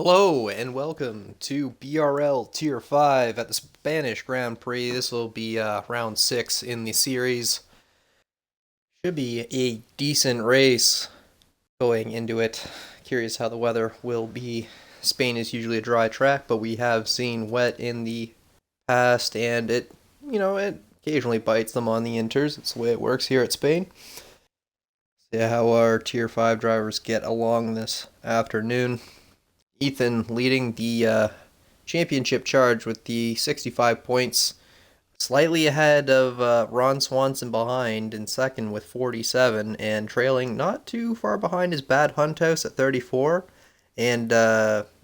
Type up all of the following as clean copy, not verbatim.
Hello and welcome to BRL Tier 5 at the Spanish Grand Prix. This will be round 6 in the series. Should be a decent race going into it. Curious how the weather will be. Spain is usually a dry track, but we have seen wet in the past, and it occasionally bites them on the inters. It's the way it works here at Spain. See how our Tier 5 drivers get along this afternoon. Ethan leading the championship charge with the 65 points, slightly ahead of Ron Swanson behind in second with 47, and trailing not too far behind is Bad Hunthouse at 34. And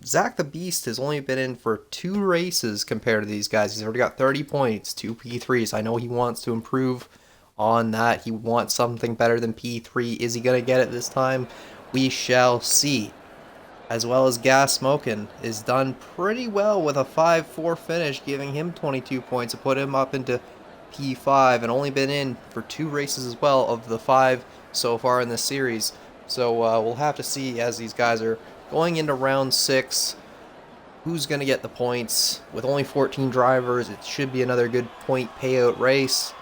Zach the Beast has only been in for 2 races compared to these guys. He's already got 30 points, 2 P3s. I know he wants to improve on that. He wants something better than P3. Is he going to get it this time? We shall see. As well as Gas Smokin' is done pretty well with a 5-4 finish, giving him 22 points to put him up into P5, and only been in for 2 races as well of the 5 so far in this series. So we'll have to see as these guys are going into round 6 who's going to get the points. With only 14 drivers, it should be another good point payout race.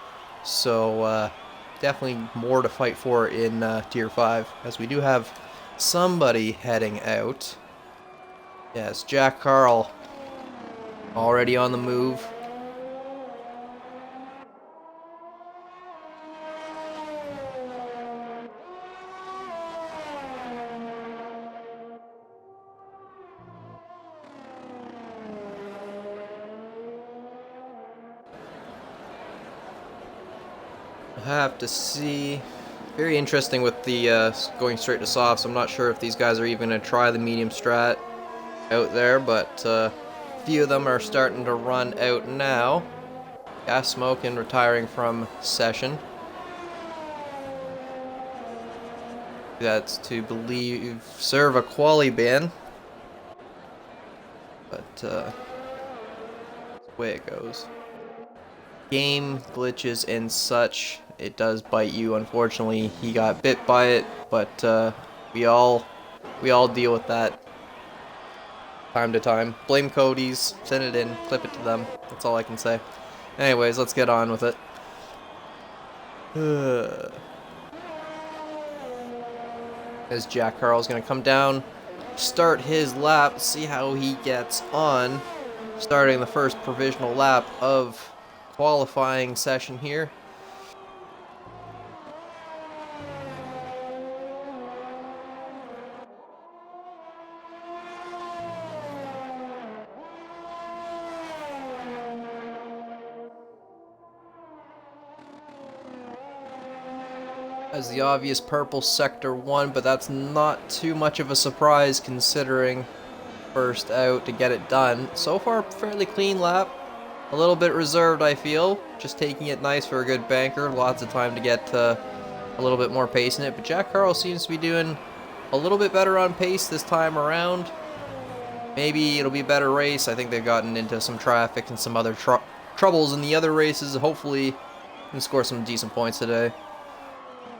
So definitely more to fight for in Tier 5, as we do have somebody heading out. Yes, Jack Carl already on the move. We'll have to see. Very interesting with the going straight to softs. I'm not sure if these guys are even going to try the medium strat out there, but a few of them are starting to run out now. Gas Smokin' retiring from session. That's to believe serve a quali ban, but that's the way it goes. Game glitches and such. It does bite you. Unfortunately, he got bit by it, but we all deal with that time to time. Blame Cody's, send it in, clip it to them. That's all I can say. Anyways, let's get on with it. As Jack Carl's gonna come down, start his lap, see how he gets on. Starting the first provisional lap of qualifying session here. As the obvious purple sector 1, but that's not too much of a surprise considering first out to get it done. So far, fairly clean lap. A little bit reserved, I feel. Just taking it nice for a good banker. Lots of time to get a little bit more pace in it. But Jack Carl seems to be doing a little bit better on pace this time around. Maybe it'll be a better race. I think they've gotten into some traffic and some other troubles in the other races. Hopefully, can score some decent points today.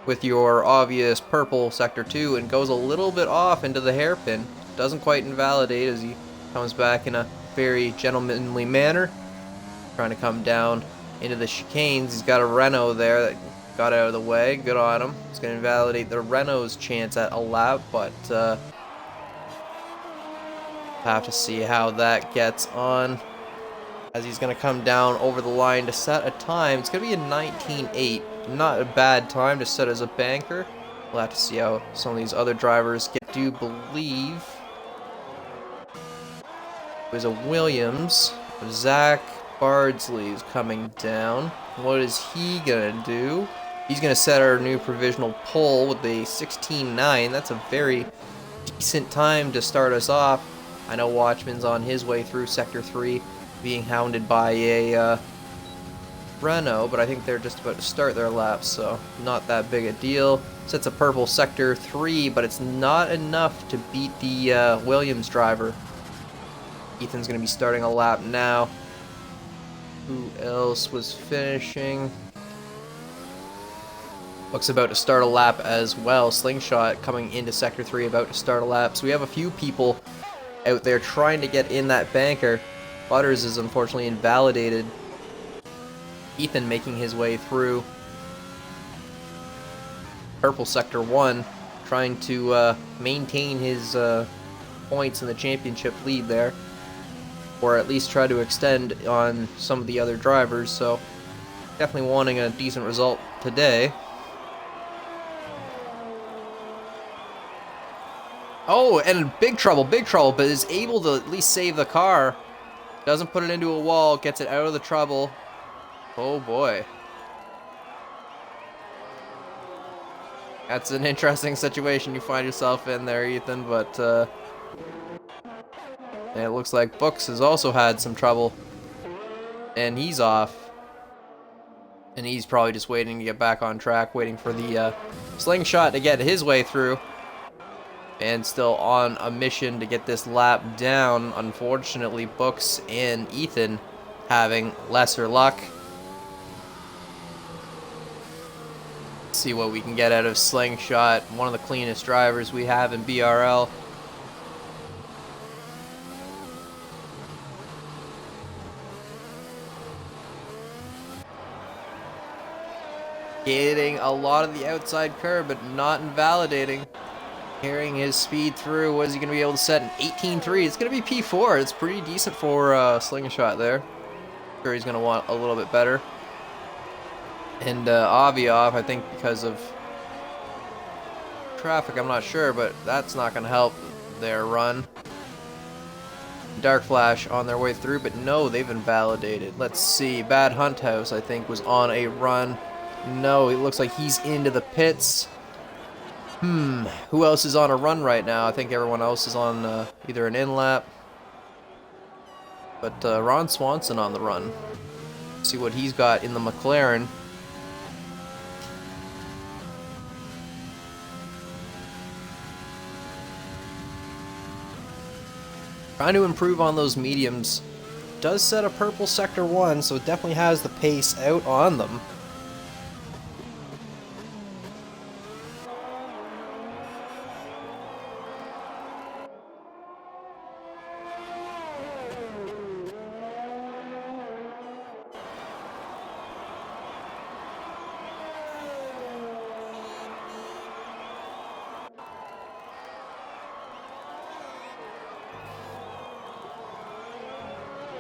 With your obvious purple sector 2, and goes a little bit off into the hairpin. Doesn't quite invalidate as he comes back in a very gentlemanly manner. Trying to come down into the chicanes. He's got a Renault there that got out of the way. Good on him. It's going to invalidate the Renault's chance at a lap, but have to see how that gets on. As he's going to come down over the line to set a time. It's going to be a 19.8. Not a bad time to set as a banker. We'll have to see how some of these other drivers get. I do believe it was a Williams. Zach Bardsley is coming down. What is he going to do? He's going to set our new provisional pole with a 16.9. That's a very decent time to start us off. I know Watchman's on his way through Sector 3, being hounded by a Renault, but I think they're just about to start their laps, so not that big a deal. Sets a purple Sector 3, but it's not enough to beat the Williams driver. Ethan's going to be starting a lap now. Who else was finishing? Buck's about to start a lap as well. Slingshot coming into Sector 3, about to start a lap. So we have a few people out there trying to get in that banker. Butters is unfortunately invalidated. Ethan making his way through. Purple Sector 1 trying to maintain his points in the championship lead there, or at least try to extend on some of the other drivers, so definitely wanting a decent result today. Oh, and big trouble, but is able to at least save the car. Doesn't put it into a wall, gets it out of the trouble. Oh boy. That's an interesting situation you find yourself in there, Ethan, but it looks like Books has also had some trouble. And he's off. And he's probably just waiting to get back on track, waiting for the slingshot to get his way through. And still on a mission to get this lap down. Unfortunately, Books and Ethan having lesser luck. See what we can get out of Slingshot, one of the cleanest drivers we have in BRL. Getting a lot of the outside curb, but not invalidating. Carrying his speed through. What is he going to be able to set? An 18.3. It's going to be P4. It's pretty decent for Slingshot there. Sure, he's going to want a little bit better. And Avi off, I think, because of traffic, I'm not sure, but that's not going to help their run. Dark Flash on their way through, but no, they've invalidated. Let's see, Bad Hunt House, I think, was on a run. No, it looks like he's into the pits. Who else is on a run right now? I think everyone else is on either an in-lap. But Ron Swanson on the run. See what he's got in the McLaren. Trying to improve on those mediums. Does set a Purple Sector 1, so it definitely has the pace out on them.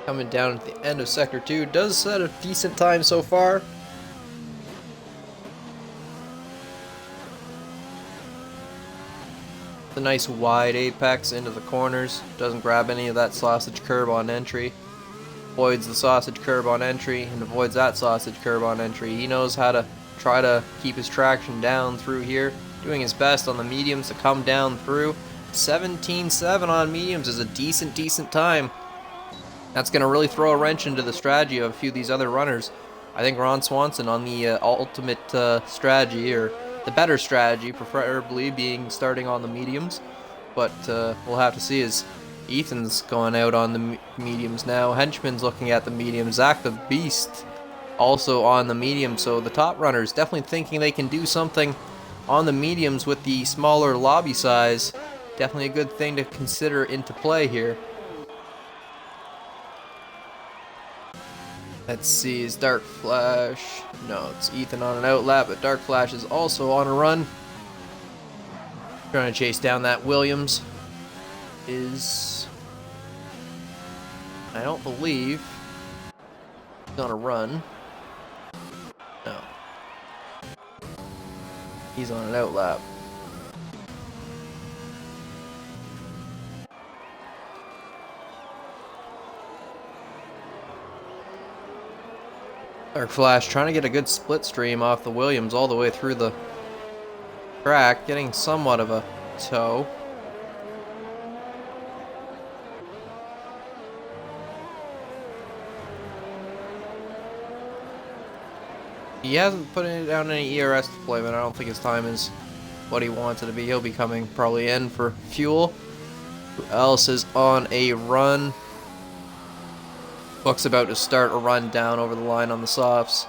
Coming down at the end of Sector 2, does set a decent time so far. The nice wide apex into the corners, doesn't grab any of that sausage curb on entry. Avoids the sausage curb on entry and avoids that sausage curb on entry. He knows how to try to keep his traction down through here, doing his best on the mediums to come down through. 17.7 on mediums is a decent time. That's going to really throw a wrench into the strategy of a few of these other runners. I think Ron Swanson on the ultimate strategy, or the better strategy, preferably being starting on the mediums. But we'll have to see as Ethan's going out on the mediums now. Henchman's looking at the mediums. Zach the Beast also on the medium. So the top runners definitely thinking they can do something on the mediums with the smaller lobby size. Definitely a good thing to consider into play here. Let's see, is Dark Flash? No, it's Ethan on an outlap, but Dark Flash is also on a run. Trying to chase down that Williams. I don't believe he's on a run. No. He's on an outlap. Dark Flash trying to get a good split stream off the Williams all the way through the track, getting somewhat of a tow. He hasn't put down any ERS deployment. I don't think his time is what he wants it to be. He'll be coming probably in for fuel. Who else is on a run? Buck's about to start a run down over the line on the softs.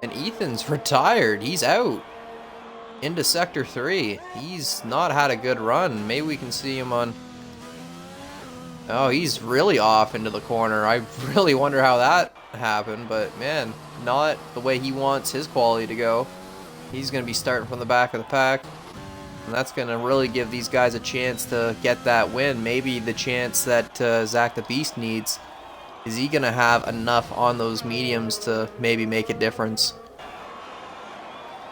And Ethan's retired. He's out. into Sector 3. He's not had a good run. Maybe we can see him on... Oh, he's really off into the corner. I really wonder how that happened, but man, not the way he wants his quality to go. He's going to be starting from the back of the pack, and that's going to really give these guys a chance to get that win. Maybe the chance that Zach the Beast needs. Is he going to have enough on those mediums to maybe make a difference?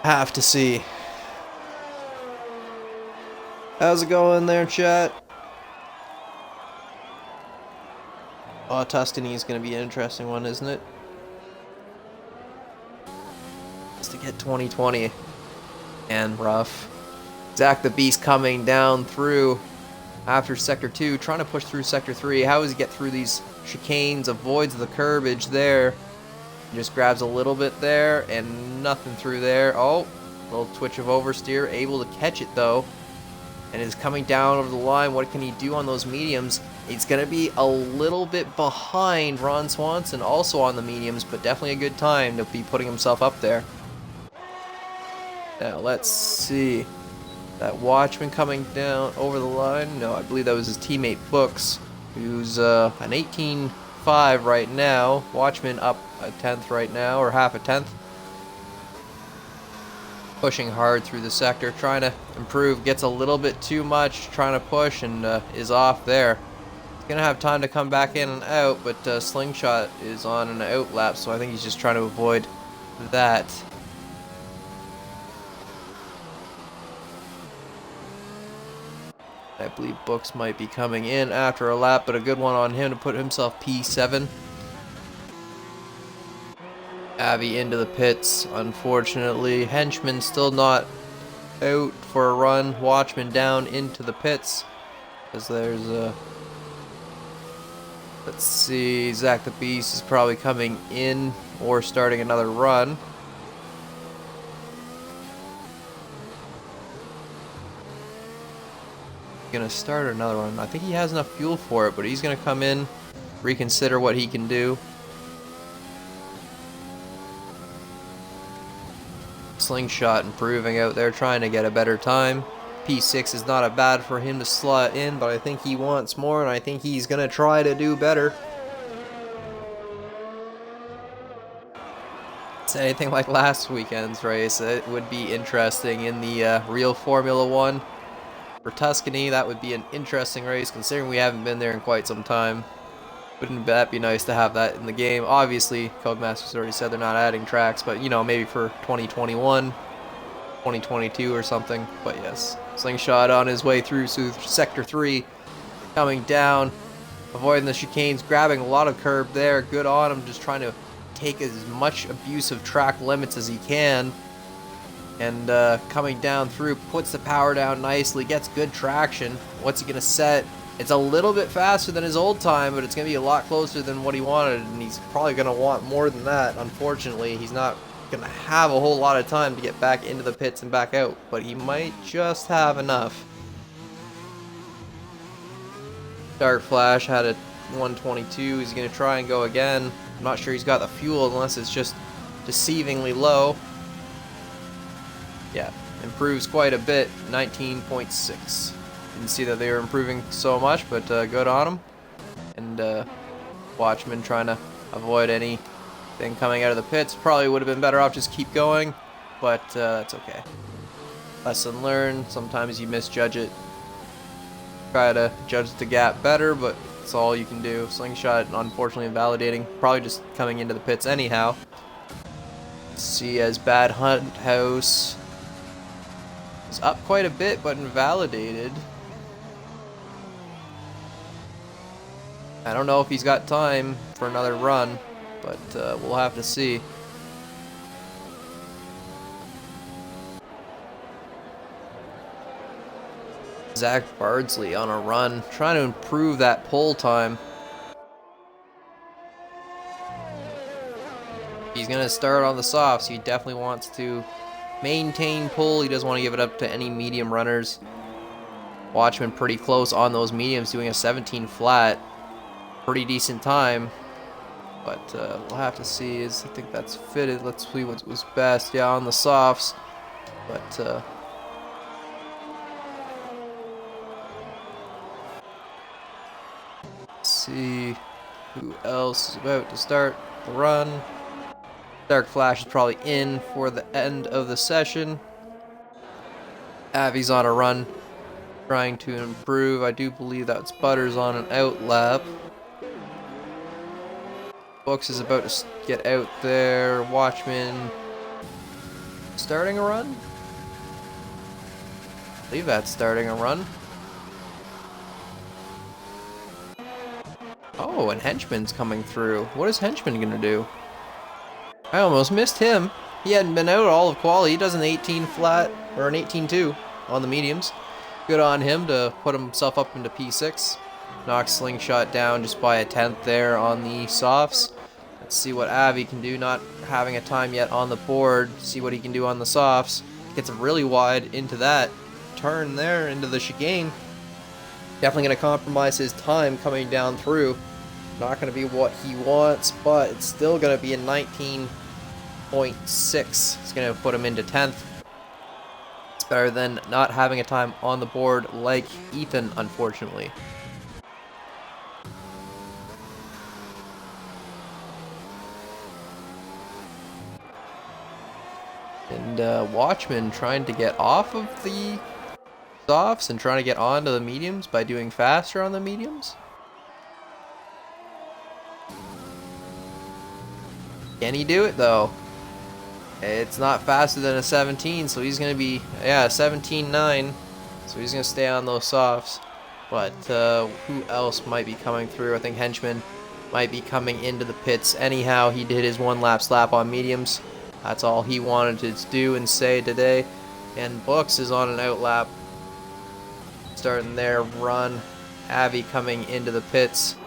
Have to see. How's it going there, chat? Oh, Tuscany is going to be an interesting one, isn't it? Just to get 2020 and rough. Zach the Beast coming down through after Sector 2, trying to push through Sector 3. How does he get through these chicanes? Avoids the curbage there. Just grabs a little bit there and nothing through there. Oh, little twitch of oversteer. Able to catch it though. And is coming down over the line. What can he do on those mediums? He's going to be a little bit behind Ron Swanson also on the mediums, but definitely a good time to be putting himself up there. Now let's see. That Watchman coming down over the line. No, I believe that was his teammate Books, who's an 18.5 right now. Watchman up a tenth right now, or half a tenth. Pushing hard through the sector, trying to improve. Gets a little bit too much, trying to push, and is off there. He's going to have time to come back in and out, but Slingshot is on an out lap, so I think he's just trying to avoid that. I believe Books might be coming in after a lap, but a good one on him to put himself P7. Avi into the pits, unfortunately. Henchman still not out for a run. Watchman down into the pits. Because there's a... Let's see, Zach the Beast is probably coming in or starting another run. Gonna start another one. I think he has enough fuel for it, but he's gonna come in, reconsider what he can do. Slingshot improving out there, trying to get a better time. P6 is not a bad for him to slot in, but I think he wants more, and I think he's gonna try to do better. It's anything like last weekend's race. It would be interesting in the real Formula 1. For Tuscany, that would be an interesting race, considering we haven't been there in quite some time. Wouldn't that be nice to have that in the game? Obviously, Codemasters already said they're not adding tracks, but, you know, maybe for 2021, 2022 or something. But yes, Slingshot on his way through Sector 3, coming down, avoiding the chicanes, grabbing a lot of curb there. Good on him, just trying to take as much abuse of track limits as he can. And coming down through, puts the power down nicely, gets good traction. What's he going to set? It's a little bit faster than his old time, but it's going to be a lot closer than what he wanted, and he's probably going to want more than that. Unfortunately, he's not going to have a whole lot of time to get back into the pits and back out, but he might just have enough. Dark Flash had a 122. He's going to try and go again. I'm not sure he's got the fuel unless it's just deceivingly low. Yeah, improves quite a bit, 19.6. Didn't see that they were improving so much, but good on them. And Watchman trying to avoid anything coming out of the pits. Probably would have been better off just keep going, but that's okay. Lesson learned, sometimes you misjudge it. Try to judge the gap better, but that's all you can do. Slingshot, unfortunately invalidating. Probably just coming into the pits anyhow. Let's see, as Bad Hunt House is up quite a bit, but invalidated. I don't know if he's got time for another run, but we'll have to see. Zach Bardsley on a run, trying to improve that pole time. He's going to start on the softs. He definitely wants to maintain pull. He doesn't want to give it up to any medium runners. Watchman pretty close on those mediums, doing a 17 flat. Pretty decent time. But we'll have to see. I think that's fitted. Let's see what was best. Yeah, on the softs. But see who else is about to start the run. Dark Flash is probably in for the end of the session. Avi's on a run, trying to improve. I do believe that's Butters on an out lap. Books is about to get out there. Watchman starting a run? I believe that's starting a run. Oh, and Henchman's coming through. What is Henchman gonna do? I almost missed him. He hadn't been out all of quali. He does an 18 flat, or an 18-2 on the mediums. Good on him to put himself up into P6. Knocks Slingshot down just by a 10th there on the softs. Let's see what Avi can do, not having a time yet on the board. See what he can do on the softs. Gets him really wide into that turn there, into the chicane. Definitely going to compromise his time coming down through. Not going to be what he wants, but it's still going to be a 19.6. It's going to put him into 10th. It's better than not having a time on the board like Ethan, unfortunately. And Watchman trying to get off of the softs and trying to get onto the mediums by doing faster on the mediums. Can he do it though? It's not faster than a 17, so he's going to be, yeah, 17.9. So he's going to stay on those softs. But who else might be coming through? I think Henchman might be coming into the pits. Anyhow, he did his one lap slap on mediums. That's all he wanted to do and say today. And Books is on an out lap. Starting their run. Avi coming into the pits.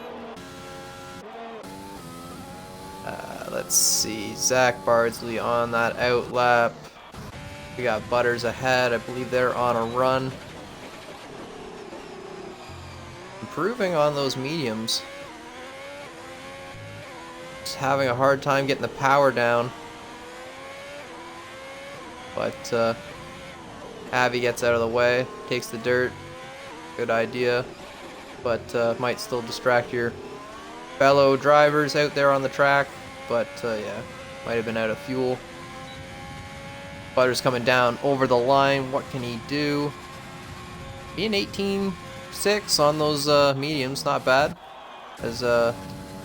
Let's see. Zach Bardsley on that out lap. We got Butters ahead. I believe they're on a run. Improving on those mediums. Just having a hard time getting the power down. But Avi gets out of the way, takes the dirt. Good idea, but might still distract your fellow drivers out there on the track. But yeah, might have been out of fuel. Butters coming down over the line. What can he do? Being 18.6 on those mediums, not bad. As I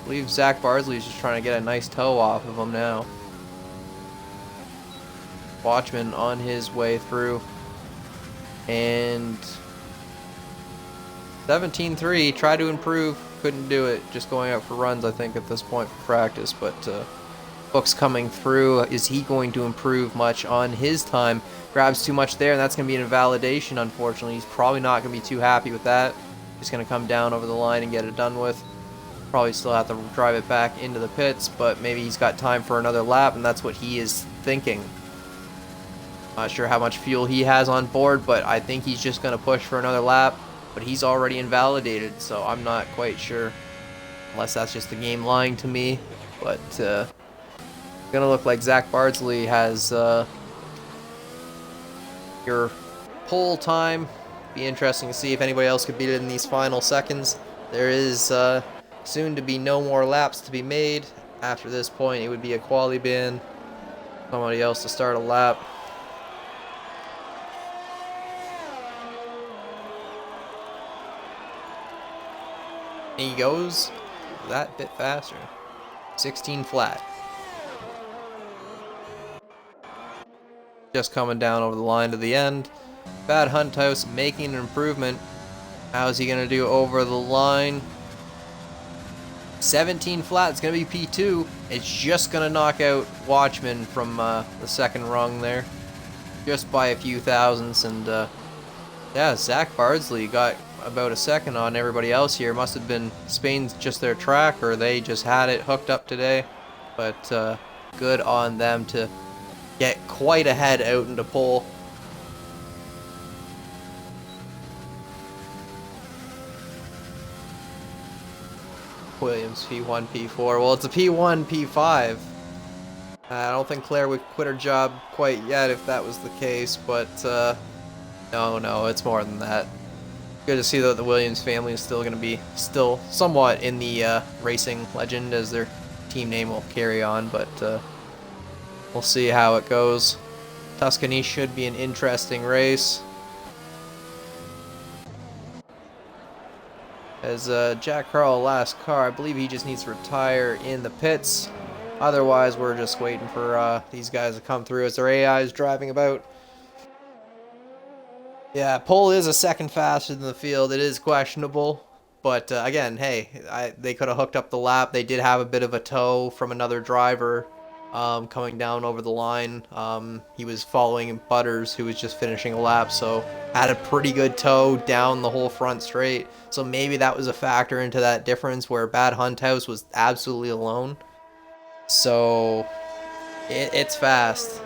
believe Zach Bardsley is just trying to get a nice toe off of him now. Watchman on his way through. And 17.3, tried to improve, couldn't do it. Just going out for runs, I think, at this point for practice. But Book's coming through. Is he going to improve much on his time? Grabs too much there, and that's going to be an invalidation, unfortunately. He's probably not going to be too happy with that. He's going to come down over the line and get it done with. Probably still have to drive it back into the pits, but maybe he's got time for another lap, and that's what he is thinking. Not sure how much fuel he has on board, but I think he's just going to push for another lap. But he's already invalidated, so I'm not quite sure. Unless that's just the game lying to me. But it's going to look like Zach Bardsley has your pole time. Be interesting to see if anybody else could beat it in these final seconds. There is soon to be no more laps to be made. After this point, it would be a quali ban. Somebody else to start a lap. He goes that bit faster. 16 flat. Just coming down over the line to the end. Bad Hunt House making an improvement. How's he going to do over the line? 17 flat. It's going to be P2. It's just going to knock out Watchman from the second rung there. Just by a few thousandths. And yeah, Zach Bardsley got about a second on everybody else here. Must have been Spain's just their track, or they just had it hooked up today. But good on them to get quite ahead out into pole. Williams P1, P4. Well, it's a P1, P5. I don't think Claire would quit her job quite yet if that was the case, but no, it's more than that. Good to see that the Williams family is still going to be somewhat in the racing legend, as their team name will carry on, but we'll see how it goes. Tuscany should be an interesting race. As Jack Carl, last car, I believe he just needs to retire in the pits. Otherwise, we're just waiting for these guys to come through as their AI is driving about. Yeah, pole is a second faster than the field. It is questionable. But again, hey, they could have hooked up the lap. They did have a bit of a tow from another driver coming down over the line. He was following Butters, who was just finishing a lap, so had a pretty good tow down the whole front straight. So maybe that was a factor into that difference where Bad Hunt House was absolutely alone. So it's fast.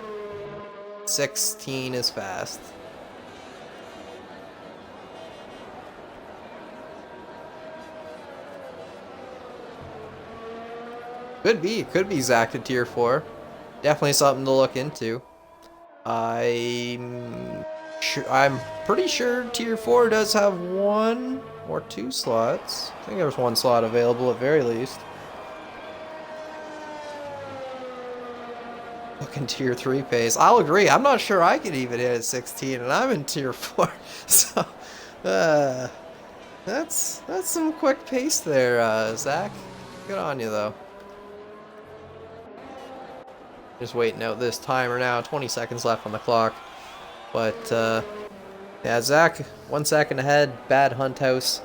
16 is fast. Could be Zach to tier 4. Definitely something to look into. I'm pretty sure tier 4 does have 1 or 2 slots. I think there's 1 slot available at very least. Looking tier 3 pace. I'll agree. I'm not sure I could even hit a 16, and I'm in tier 4. So, that's some quick pace there, Zach. Good on you though. Just waiting out this timer now. 20 seconds left on the clock. But, yeah, Zach, 1 second ahead. Bad Hunt House,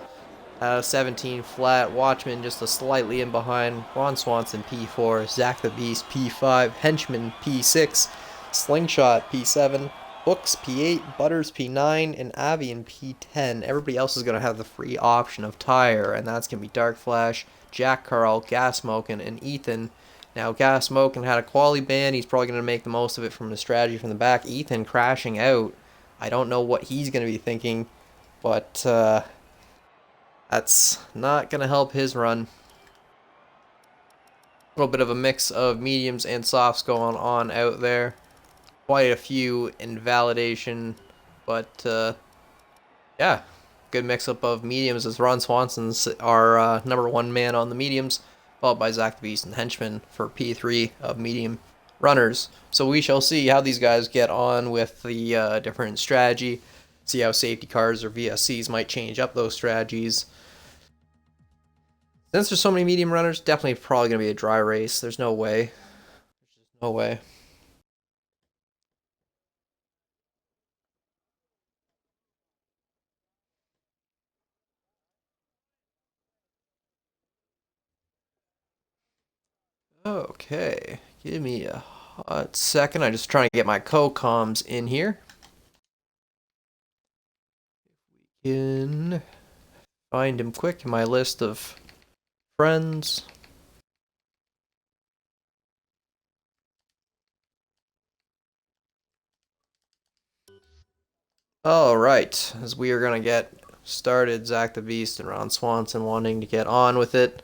17 flat. Watchman just a slightly in behind. Ron Swanson, P4. Zach the Beast, P5. Henchman, P6. Slingshot, P7. Books, P8. Butters, P9. And Avian, P10. Everybody else is going to have the free option of tire, and that's going to be Dark Flash, Jack Carl, Gas Smokin', and Ethan. Now, Gas Smokin' had a quality ban. He's probably going to make the most of it from the strategy from the back. Ethan crashing out. I don't know what he's going to be thinking, but that's not going to help his run. A little bit of a mix of mediums and softs going on out there. Quite a few invalidation, but yeah, good mix-up of mediums as Ron Swanson's our number 1 man on the mediums, followed by Zach the Beast and Henchman for P3 of medium runners. So we shall see how these guys get on with the different strategy, see how safety cars or VSCs might change up those strategies. Since there's so many medium runners, definitely probably going to be a dry race. There's no way. There's just no way. Okay, give me a hot second. I'm just trying to get my co-coms in here. We can find him quick in my list of friends. Alright, as we are going to get started, Zach the Beast and Ron Swanson wanting to get on with it.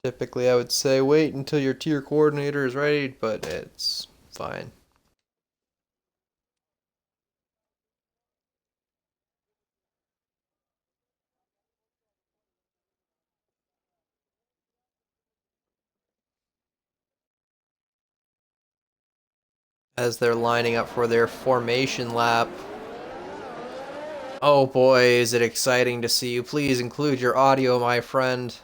Typically, I would say wait until your tier coordinator is ready, but it's fine. As they're lining up for their formation lap. Oh boy, is it exciting to see you. Please include your audio, my friend.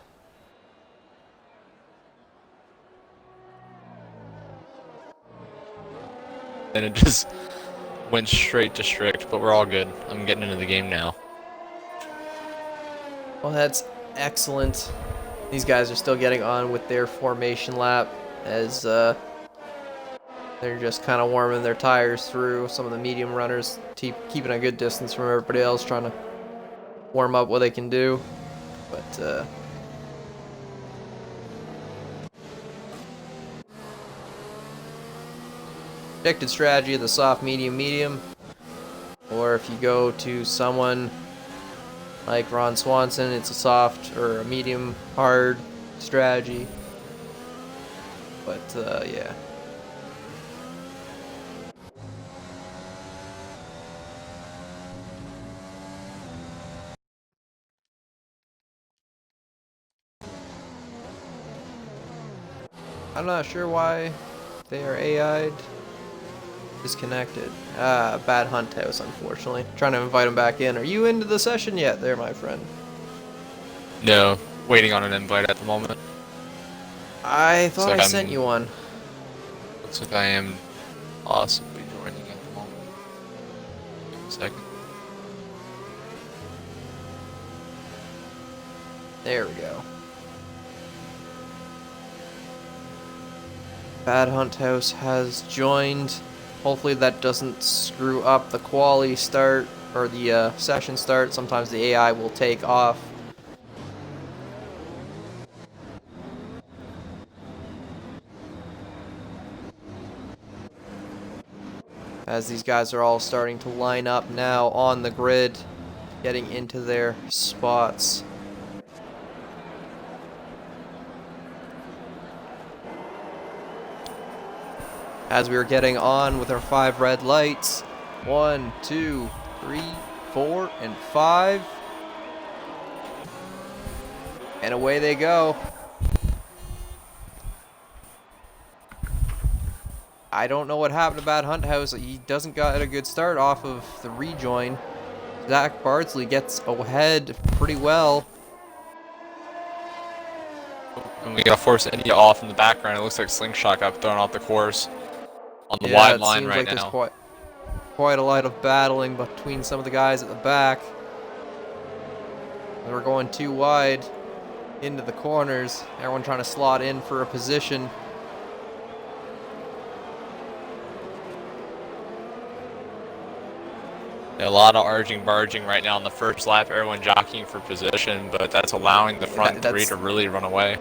And it just went straight to strict, but we're all good. I'm getting into the game now. Well, that's excellent. These guys are still getting on with their formation lap as they're just kind of warming their tires through. Some of the medium runners keeping a good distance from everybody else, trying to warm up what they can do. But predicted strategy of the soft, medium, medium. Or if you go to someone like Ron Swanson, it's a soft or a medium hard strategy. But yeah. I'm not sure why they are AI'd. Disconnected. Ah, bad hunt house, unfortunately. Trying to invite him back in. Are you into the session yet there, my friend? No, waiting on an invite at the moment. I Looks thought like I sent you one. Looks like I am possibly joining at the moment. Give me a second. There we go. Bad Hunt House has joined. Hopefully that doesn't screw up the quali start or the session start. Sometimes the AI will take off. As these guys are all starting to line up now on the grid, getting into their spots. As we are getting on with our 5 red lights. 1, 2, 3, 4, and 5. And away they go. I don't know what happened to Bad Hunt House. He doesn't get a good start off of the rejoin. Zach Bardsley gets ahead pretty well. And we got Force India off in the background. It looks like Slingshot got thrown off the course on the wide line right now. There's quite a lot of battling between some of the guys at the back. We're going too wide into the corners. Everyone trying to slot in for a position. A lot of barging right now in the first lap. Everyone jockeying for position, but that's allowing the front three to really run away.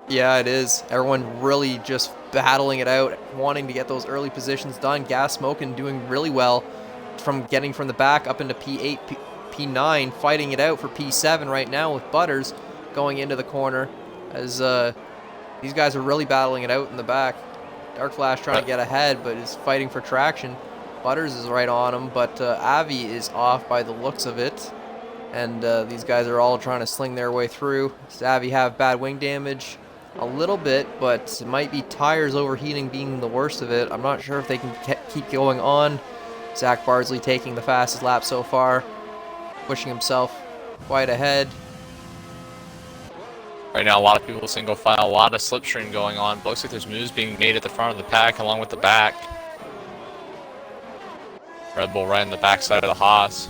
Yeah, it is. Everyone really just battling it out, wanting to get those early positions done. Gas Smoking doing really well from getting from the back up into P8, P9, fighting it out for P7 right now with Butters going into the corner as these guys are really battling it out in the back. Dark Flash trying to get ahead, but is fighting for traction. Butters is right on him, but Avi is off by the looks of it. And these guys are all trying to sling their way through. Does Avi have bad wing damage? A little bit, but it might be tires overheating being the worst of it. I'm not sure if they can keep going on. Zach Bardsley taking the fastest lap so far, pushing himself quite ahead. Right now, a lot of people single file, a lot of slipstream going on. But looks like there's moves being made at the front of the pack along with the back. Red Bull right on the backside of the Haas.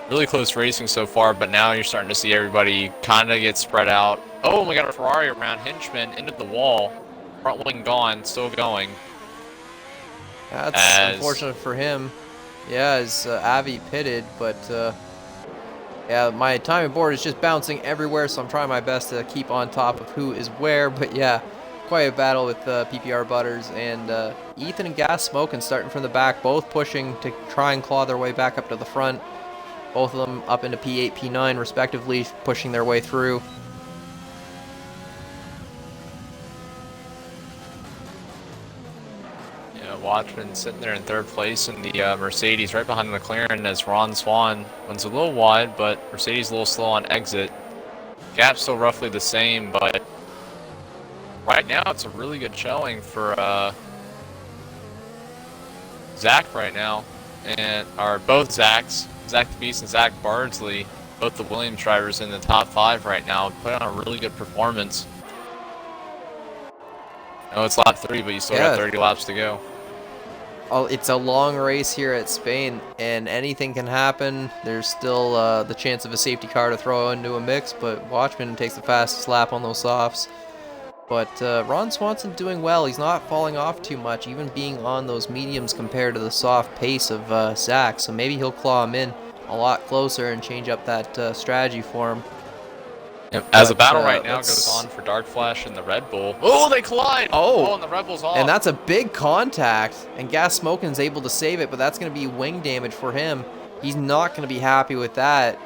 Really close racing so far, but now you're starting to see everybody kind of get spread out. Oh, we got a Ferrari around Hinchman into the wall. Front wing gone, still going. That's unfortunate for him. Yeah, as Avi pitted, but yeah, my timing board is just bouncing everywhere, so I'm trying my best to keep on top of who is where. But yeah, quite a battle with PPR Butters and Ethan and Gas Smoking starting from the back, both pushing to try and claw their way back up to the front. Both of them up into P8, P9 respectively, pushing their way through. Yeah, Watchman sitting there in third place in the Mercedes, right behind the McLaren as Ron Swan. One's a little wide, but Mercedes a little slow on exit. Gap's still roughly the same, but right now it's a really good showing for Zach right now, and are both Zachs. Zach the Beast and Zach Bardsley, both the Williams drivers in the top 5 right now, put on a really good performance. I know it's lap 3, but you still got 30 laps to go. Oh, it's a long race here at Spain, and anything can happen. There's still the chance of a safety car to throw into a mix, but Watchman takes the fastest lap on those softs. But Ron Swanson doing well. He's not falling off too much, even being on those mediums compared to the soft pace of Zach. So maybe he'll claw him in a lot closer and change up that strategy for him. Yep. As the battle right now goes on for Dark Flash and the Red Bull. Oh, they collide! Oh, and the Red Bull's off. And that's a big contact. And Gas Smokin's able to save it, but that's going to be wing damage for him. He's not going to be happy with that.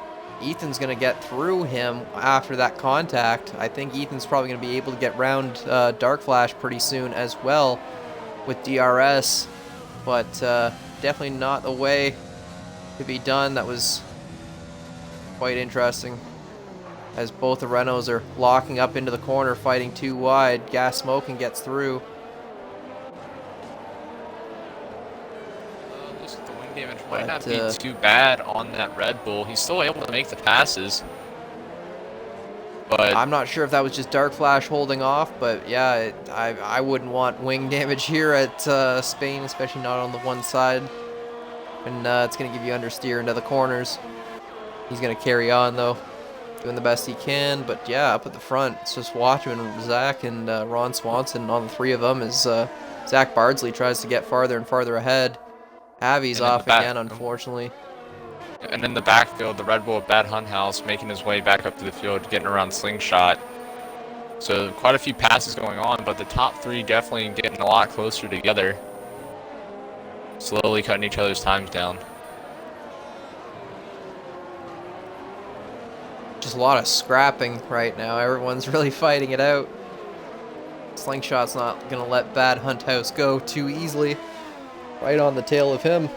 Ethan's going to get through him after that contact. I think Ethan's probably going to be able to get round Dark Flash pretty soon as well with DRS. But definitely not the way to be done. That was quite interesting. as both the Renaults are locking up into the corner, fighting too wide. Gas Smoking gets through. Looks like the wing damage might not be too bad on that Red Bull. He's still able to make the passes. But I'm not sure if that was just Dark Flash holding off, but yeah, I wouldn't want wing damage here at Spain, especially not on the one side. And it's going to give you understeer into the corners. He's going to carry on, though, doing the best he can. But yeah, up at the front, it's just Watchman, Zach, and Ron Swanson on the three of them as Zach Bardsley tries to get farther and farther ahead. Avi's off again, unfortunately. And in the backfield, the Red Bull at Bad Hunt House making his way back up to the field, getting around Slingshot. So quite a few passes going on, but the top three definitely getting a lot closer together. Slowly cutting each other's times down. Just a lot of scrapping right now. Everyone's really fighting it out. Slingshot's not going to let Bad Hunt House go too easily. Right on the tail of him.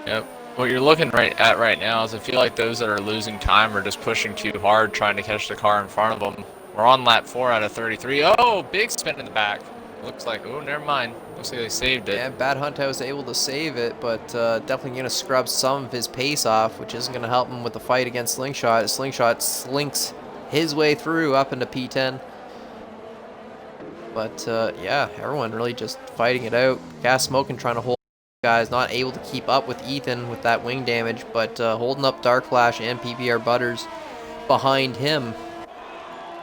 Yep. What you're looking at right now is I feel like those that are losing time are just pushing too hard, trying to catch the car in front of them. We're on lap 4 out of 33. Oh, big spin in the back. Looks like, oh, never mind. Looks like they saved it. Yeah, Bad Hunt House able to save it, but definitely going to scrub some of his pace off, which isn't going to help him with the fight against Slingshot. Slingshot slinks his way through up into P10. But yeah, everyone really just fighting it out. Gas Smoking trying to hold guys, not able to keep up with Ethan with that wing damage, but holding up Dark Flash and PPR Butters behind him.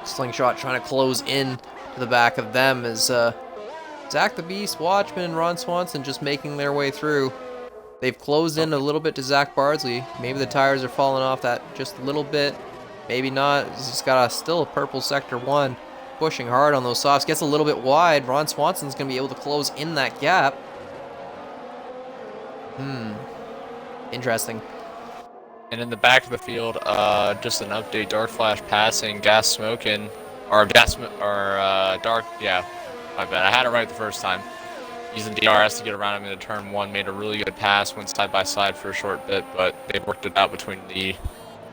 Slingshot trying to close in to the back of them as Zach the Beast, Watchman, and Ron Swanson just making their way through. They've closed in a little bit to Zach Bardsley. Maybe the tires are falling off that just a little bit. Maybe not. He's got still a purple Sector 1. Pushing hard on those softs. Gets a little bit wide. Ron Swanson's going to be able to close in that gap. Interesting. And in the back of the field, just an update: Dark Flash passing, Gas Smoking, or Dark. Yeah, my bad. I had it right the first time. Using DRS to get around him into turn 1, made a really good pass. Went side by side for a short bit, but they worked it out between the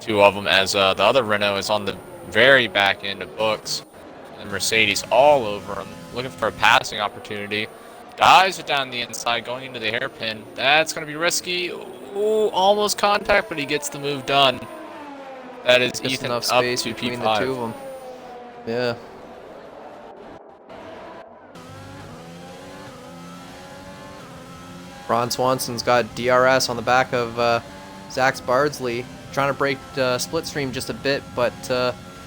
two of them. As the other Renault is on the very back end of Books, and Mercedes all over him, looking for a passing opportunity. Dives it down the inside, going into the hairpin. That's going to be risky. Ooh, almost contact, but he gets the move done. That is just Ethan enough up space to between P5. the two of them. Yeah. Ron Swanson's got DRS on the back of Zach Bardsley, trying to break Splitstream just a bit, but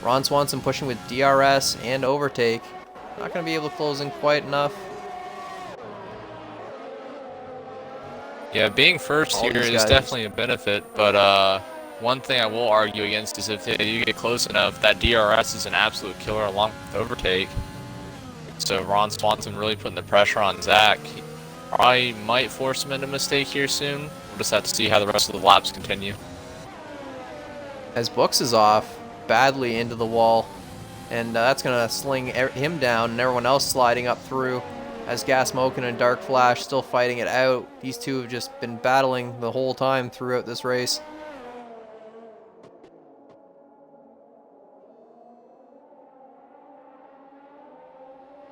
Ron Swanson pushing with DRS and overtake. Not going to be able to close in quite enough. Yeah, being first here is definitely a benefit, but one thing I will argue against is if you get close enough, that DRS is an absolute killer along with overtake. So Ron Swanson really putting the pressure on Zach. He probably might force him into a mistake here soon. We'll just have to see how the rest of the laps continue. As Books is off badly into the wall, and that's going to sling him down, and everyone else sliding up through. As Gas Smoking and Dark Flash still fighting it out. These two have just been battling the whole time throughout this race.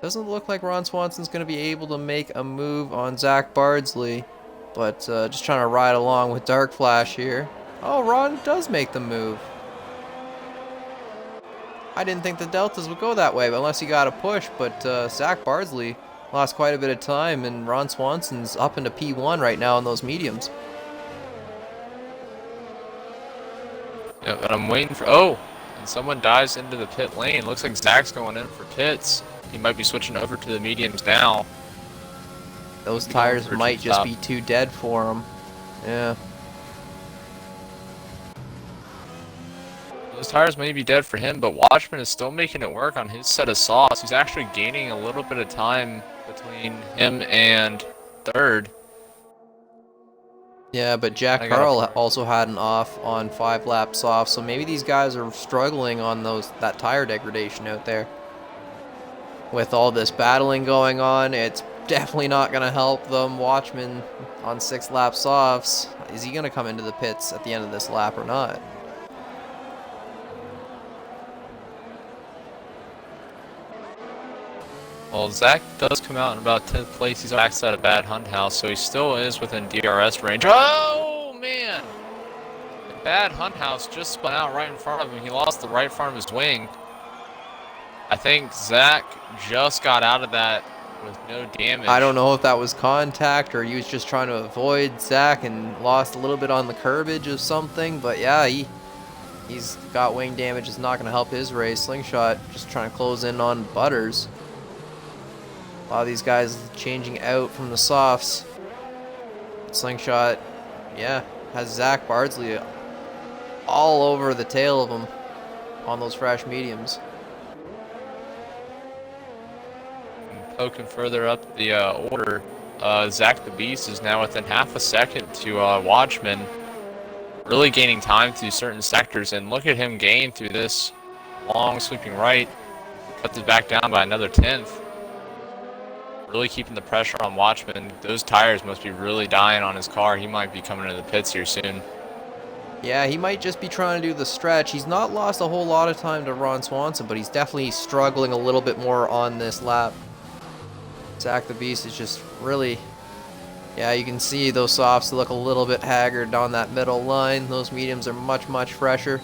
Doesn't look like Ron Swanson's going to be able to make a move on Zach Bardsley, but just trying to ride along with Dark Flash here. Oh, Ron does make the move. I didn't think the Deltas would go that way, but unless you got a push, but Zach Bardsley lost quite a bit of time, and Ron Swanson's up into P1 right now on those mediums. Yeah, but I'm waiting for... Oh! And someone dives into the pit lane. Looks like Zach's going in for pits. He might be switching over to the mediums now. Those tires might just be too dead for him. Yeah. Those tires may be dead for him, but Watchman is still making it work on his set of softs. He's actually gaining a little bit of time between him and third. Yeah, but Jack Carl also had an off on 5 laps off, so maybe these guys are struggling on that tire degradation out there. With all this battling going on, it's definitely not going to help them. Watchman on 6 lap softs. Is he going to come into the pits at the end of this lap or not? Well, Zach does come out in about 10th place. He's maxed out a bad hunt house, so he still is within DRS range. Oh, man! The bad hunt house just spun out right in front of him. He lost the right front of his wing. I think Zach just got out of that with no damage. I don't know if that was contact or he was just trying to avoid Zach and lost a little bit on the curbage of something, but yeah, he's got wing damage. It's not going to help his race. Slingshot just trying to close in on Butters. A lot of these guys changing out from the softs. Slingshot, yeah, has Zach Bardsley all over the tail of him on those fresh mediums. Poking further up the order, Zach the Beast is now within half a second to Watchman, really gaining time through certain sectors, and look at him gain through this long sweeping right, cuts it back down by another 10th. Really keeping the pressure on Watchman. Those tires must be really dying on his car. He might be coming to the pits here soon. Yeah, he might just be trying to do the stretch. He's not lost a whole lot of time to Ron Swanson, but he's definitely struggling a little bit more on this lap. Zach the Beast is just really... Yeah, you can see those softs look a little bit haggard on that middle line. Those mediums are much, much fresher.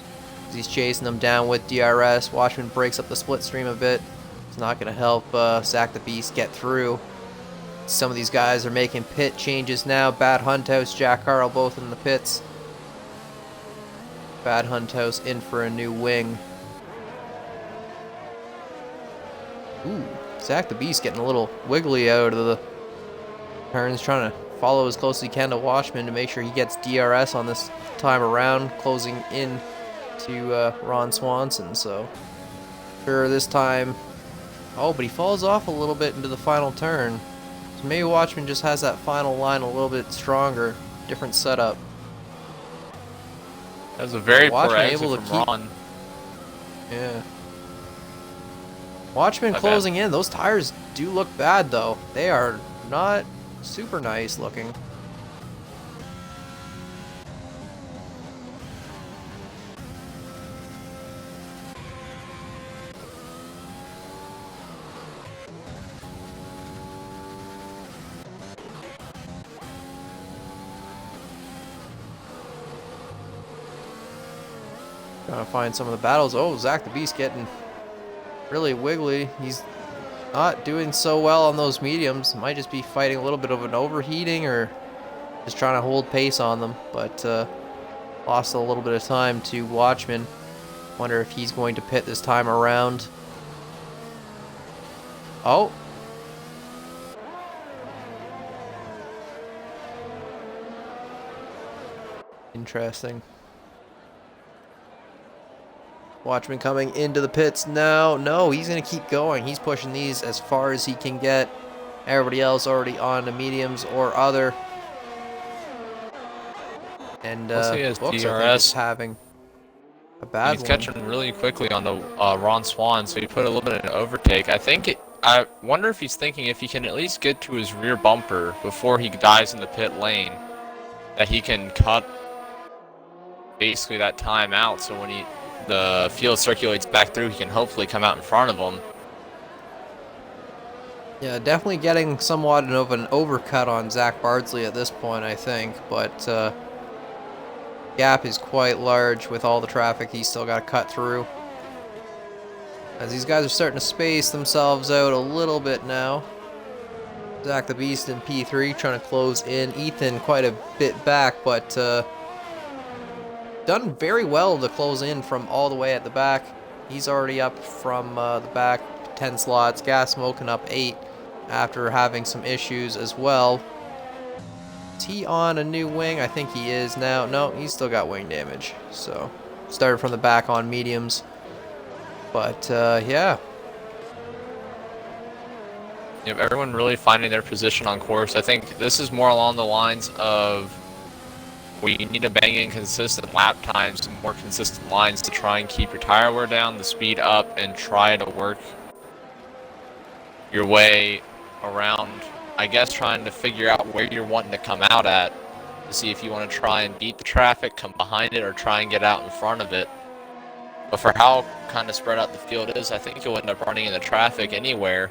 He's chasing them down with DRS. Watchman breaks up the split stream a bit. It's not going to help Zach the Beast get through. Some of these guys are making pit changes now. Bad Hunt House, Jack Carl both in the pits. Bad Hunt House in for a new wing. Ooh, Zach the Beast getting a little wiggly out of the turns, trying to follow as close as he can to Watchman to make sure he gets DRS on this time around, closing in to Ron Swanson. So, sure, this time... Oh, but he falls off a little bit into the final turn. So maybe Watchman just has that final line a little bit stronger. Different setup. That was a very poor Watchman exit able to from keep... Ron. Yeah. Watchman closing in. Those tires do look bad, though. They are not super nice looking. Trying to find some of the battles. Oh, Zach the Beast getting really wiggly. He's not doing so well on those mediums. Might just be fighting a little bit of an overheating or just trying to hold pace on them. But lost a little bit of time to Watchman. Wonder if he's going to pit this time around. Oh. Interesting. Watchman coming into the pits now. No, he's going to keep going. He's pushing these as far as he can get. Everybody else already on the mediums or other. And Let's see his Books, I think, DRS is having a bad He's one. catching really quickly on the Ron Swan, so he put a little bit of an overtake. I wonder if he's thinking if he can at least get to his rear bumper before he dives in the pit lane, that he can cut basically that time out, so when the field circulates back through, he can hopefully come out in front of him. Yeah, definitely getting somewhat of an overcut on Zach Bardsley at this point, I think, but gap is quite large with all the traffic he's still got to cut through. As these guys are starting to space themselves out a little bit now. Zach the Beast in P3 trying to close in. Ethan quite a bit back, but done very well to close in from all the way at the back. He's already up from the back 10 slots. Gas smoking up 8 after having some issues as well. Is he on a new wing? I think he is now. No, he's still got wing damage. So, started from the back on mediums. But, yeah. Yep, everyone really finding their position on course. I think this is more along the lines of we need to bang in consistent lap times and more consistent lines to try and keep your tire wear down, the speed up, and try to work your way around, I guess, trying to figure out where you're wanting to come out at to see if you want to try and beat the traffic, come behind it, or try and get out in front of it. But for how kind of spread out the field is, I think you'll end up running into traffic anywhere.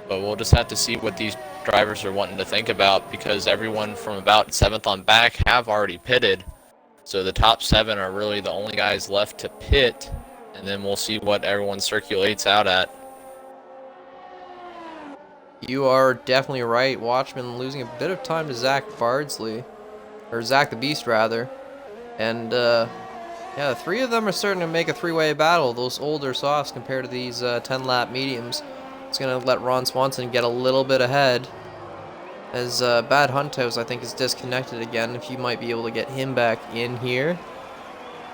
But we'll just have to see what these drivers are wanting to think about, because everyone from about 7th on back have already pitted. So the top 7 are really the only guys left to pit, and then we'll see what everyone circulates out at. You are definitely right. Watchman losing a bit of time to Zach Bardsley, or Zach the Beast rather, and yeah, the 3 of them are starting to make a 3-way battle. Those older softs compared to these 10-lap mediums. It's gonna let Ron Swanson get a little bit ahead, as Bad Hunt House I think is disconnected again. If you might be able to get him back in here.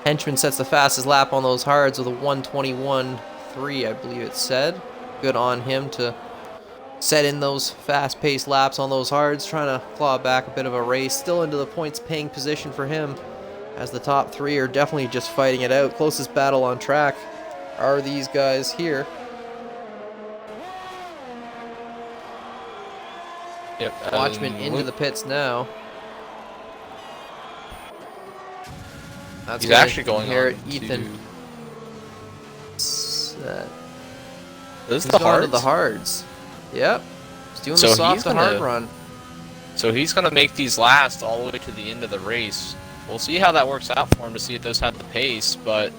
Henchman sets the fastest lap on those hards with a 1:21.3, I believe it said. Good on him to set in those fast-paced laps on those hards, trying to claw back a bit of a race. Still into the points-paying position for him, as the top 3 are definitely just fighting it out. Closest battle on track are these guys here. Yep, Watchman into the pits now. That's he's actually going inherit on Ethan. This He's is the going to hards? the hards. Yep. He's doing So the soft he's to hard gonna- run. So he's going to make these last all the way to the end of the race. We'll see how that works out for him to see if those have the pace, but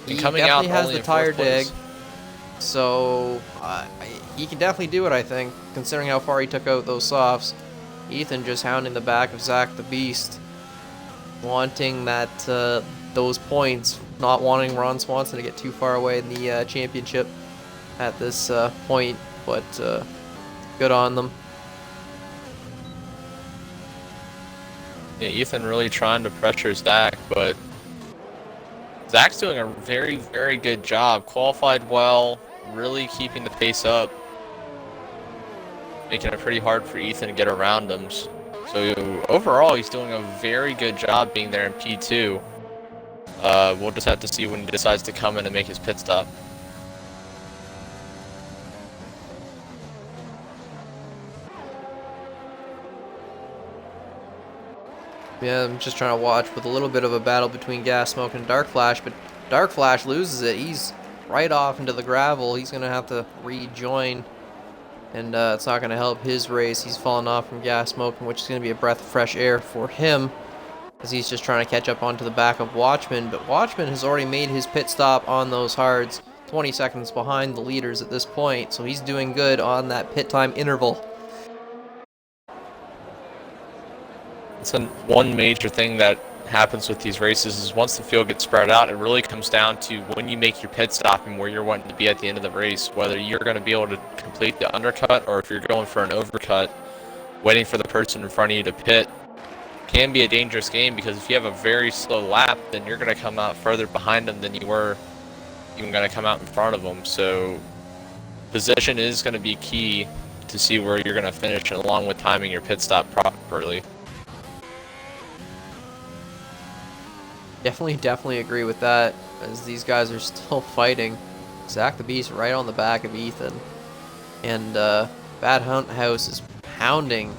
He coming out definitely has only the in tire 4th place. dig. So he can definitely do it, I think, considering how far he took out those softs. Ethan just hounding the back of Zach the Beast, wanting that those points, not wanting Ron Swanson to get too far away in the championship at this point, but good on them. Yeah, Ethan really trying to pressure Zach, but Zach's doing a very, very good job. Qualified well, really keeping the pace up, making it pretty hard for Ethan to get around him. So overall, he's doing a very good job being there in P2. We'll just have to see when he decides to come in and make his pit stop. Yeah, I'm just trying to watch with a little bit of a battle between Gas Smoke and Dark Flash, but Dark Flash loses it. He's right off into the gravel. He's going to have to rejoin, and it's not going to help his race. He's fallen off from Gas Smoke, which is going to be a breath of fresh air for him, as he's just trying to catch up onto the back of Watchman. But Watchman has already made his pit stop on those hards, 20 seconds behind the leaders at this point, so he's doing good on that pit time interval. It's one major thing that happens with these races is once the field gets spread out, it really comes down to when you make your pit stop and where you're wanting to be at the end of the race, whether you're going to be able to complete the undercut or if you're going for an overcut. Waiting for the person in front of you to pit can be a dangerous game, because if you have a very slow lap, then you're going to come out further behind them than you were even going to come out in front of them. So position is going to be key to see where you're going to finish, along with timing your pit stop properly. Definitely agree with that, as these guys are still fighting. Zach the Beast right on the back of Ethan. And Bad Hunt House is pounding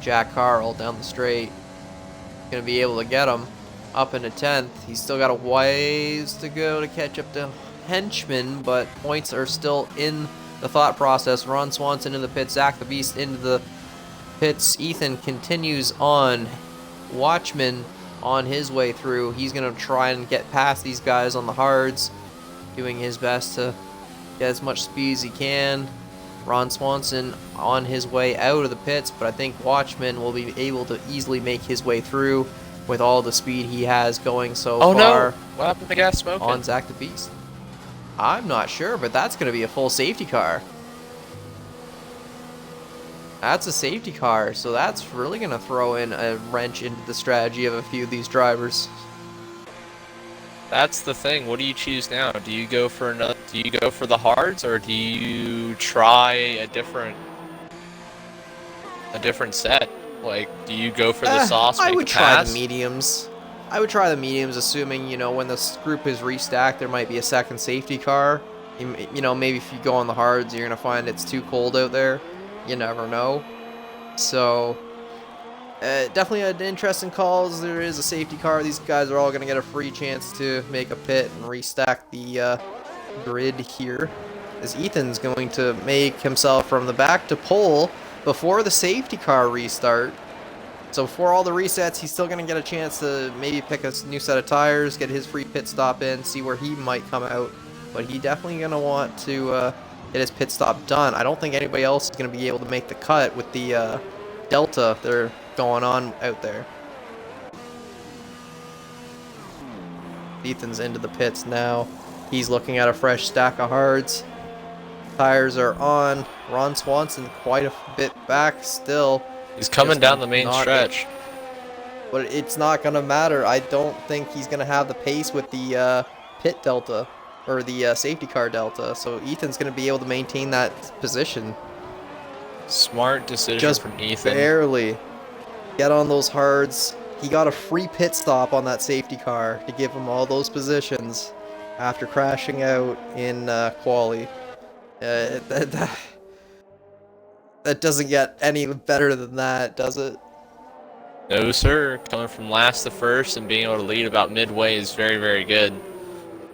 Jack Carl down the straight. Gonna be able to get him up into 10th. He's still got a ways to go to catch up to Henchman, but points are still in the thought process. Ron Swanson in the pits, Zach the Beast into the pits. Ethan continues on. Watchman on his way through. He's going to try and get past these guys on the hards, doing his best to get as much speed as he can. Ron Swanson on his way out of the pits, but I think Watchman will be able to easily make his way through with all the speed he has going so far. No! What happened to Gas Smoking? On Zach the Beast. I'm not sure, but that's going to be a full safety car. That's a safety car, so that's really going to throw in a wrench into the strategy of a few of these drivers. That's the thing. What do you choose now? Do you go for another? Do you go for the hards, or do you try a different set? Like, do you go for the sauce? I would try the mediums. I would try the mediums, assuming, you know, when this group is restacked, there might be a second safety car. You know, maybe if you go on the hards, you're gonna find it's too cold out there. You never know. So Definitely an interesting calls. There is a safety car. These guys are all going to get a free chance to make a pit and restack the grid here. As Ethan's going to make himself from the back to pole before the safety car restart. So before all the resets, he's still going to get a chance to maybe pick a new set of tires, get his free pit stop in, see where he might come out. But he definitely going to want to get his pit stop done. I don't think anybody else is going to be able to make the cut with the Delta they're going on out there. Ethan's into the pits now. He's looking at a fresh stack of hards. Tires are on. Ron Swanson quite a bit back still. He's coming down the main stretch. But it's not going to matter. I don't think he's going to have the pace with the pit delta or the safety car delta. So Ethan's going to be able to maintain that position. Smart decision Just from Ethan. Barely. Get on those hards. He got a free pit stop on that safety car to give him all those positions after crashing out in quali. That doesn't get any better than that, does it? No, sir. Coming from last to first and being able to lead about midway is very, very good.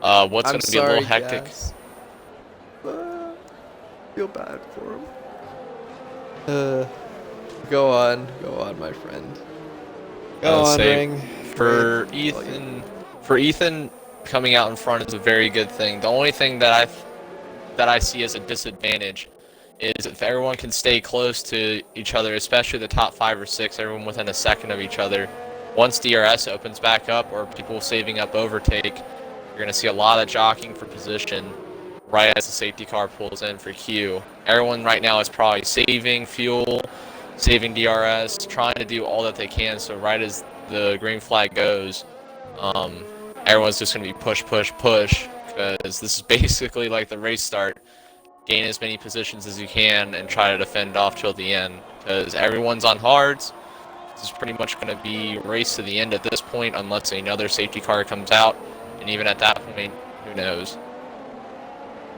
What's going to be a little hectic? Feel bad for him. Go on, my friend. Go on, Ring. For Ethan, coming out in front is a very good thing. The only thing that I see as a disadvantage is if everyone can stay close to each other, especially the top 5 or 6, everyone within a second of each other. Once DRS opens back up or people saving up overtake, you're going to see a lot of jockeying for position right as the safety car pulls in for Q. Everyone right now is probably saving fuel, saving DRS, trying to do all that they can, so right as the green flag goes, everyone's just going to be push, because this is basically like the race start. Gain as many positions as you can and try to defend off till the end, because everyone's on hards. This is pretty much going to be race to the end at this point unless another safety car comes out, and even at that point, who knows.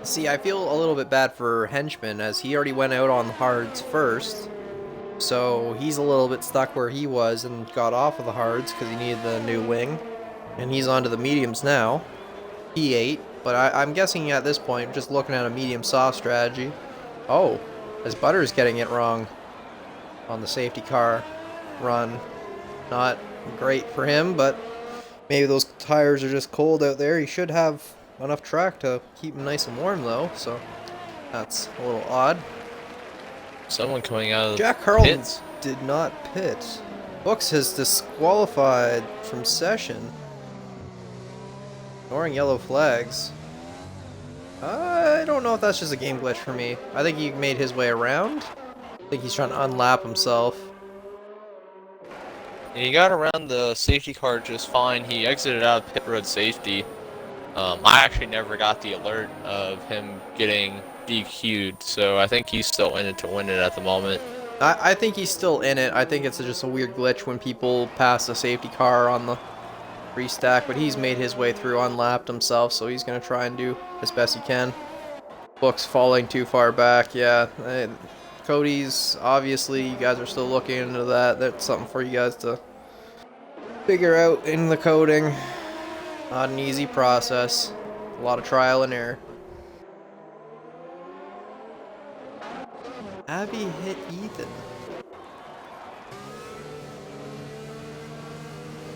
See, I feel a little bit bad for Henchman as he already went out on the hards first, so he's a little bit stuck where he was and got off of the hards because he needed the new wing, and he's onto the mediums now. P8. But I'm guessing at this point, just looking at a medium-soft strategy. Oh, as Butter's getting it wrong on the safety car run. Not great for him, but maybe those tires are just cold out there. He should have enough track to keep him nice and warm, though, so that's a little odd. Someone coming out of the Jack Carlton pits did not pit. Books has disqualified from session. Ignoring yellow flags. I don't know if that's just a game glitch for me. I think he made his way around. I think he's trying to unlap himself. He got around the safety car just fine. He exited out of pit road safety. I actually never got the alert of him getting DQ'd, so I think he's still in it to win it at the moment. I think he's still in it. I think it's just a weird glitch when people pass the safety car on the restack, but he's made his way through, unlapped himself, so he's going to try and do as best he can. Book's falling too far back, yeah. Cody's, obviously, you guys are still looking into that. That's something for you guys to figure out in the coding. Not an easy process. A lot of trial and error. Abby hit Ethan.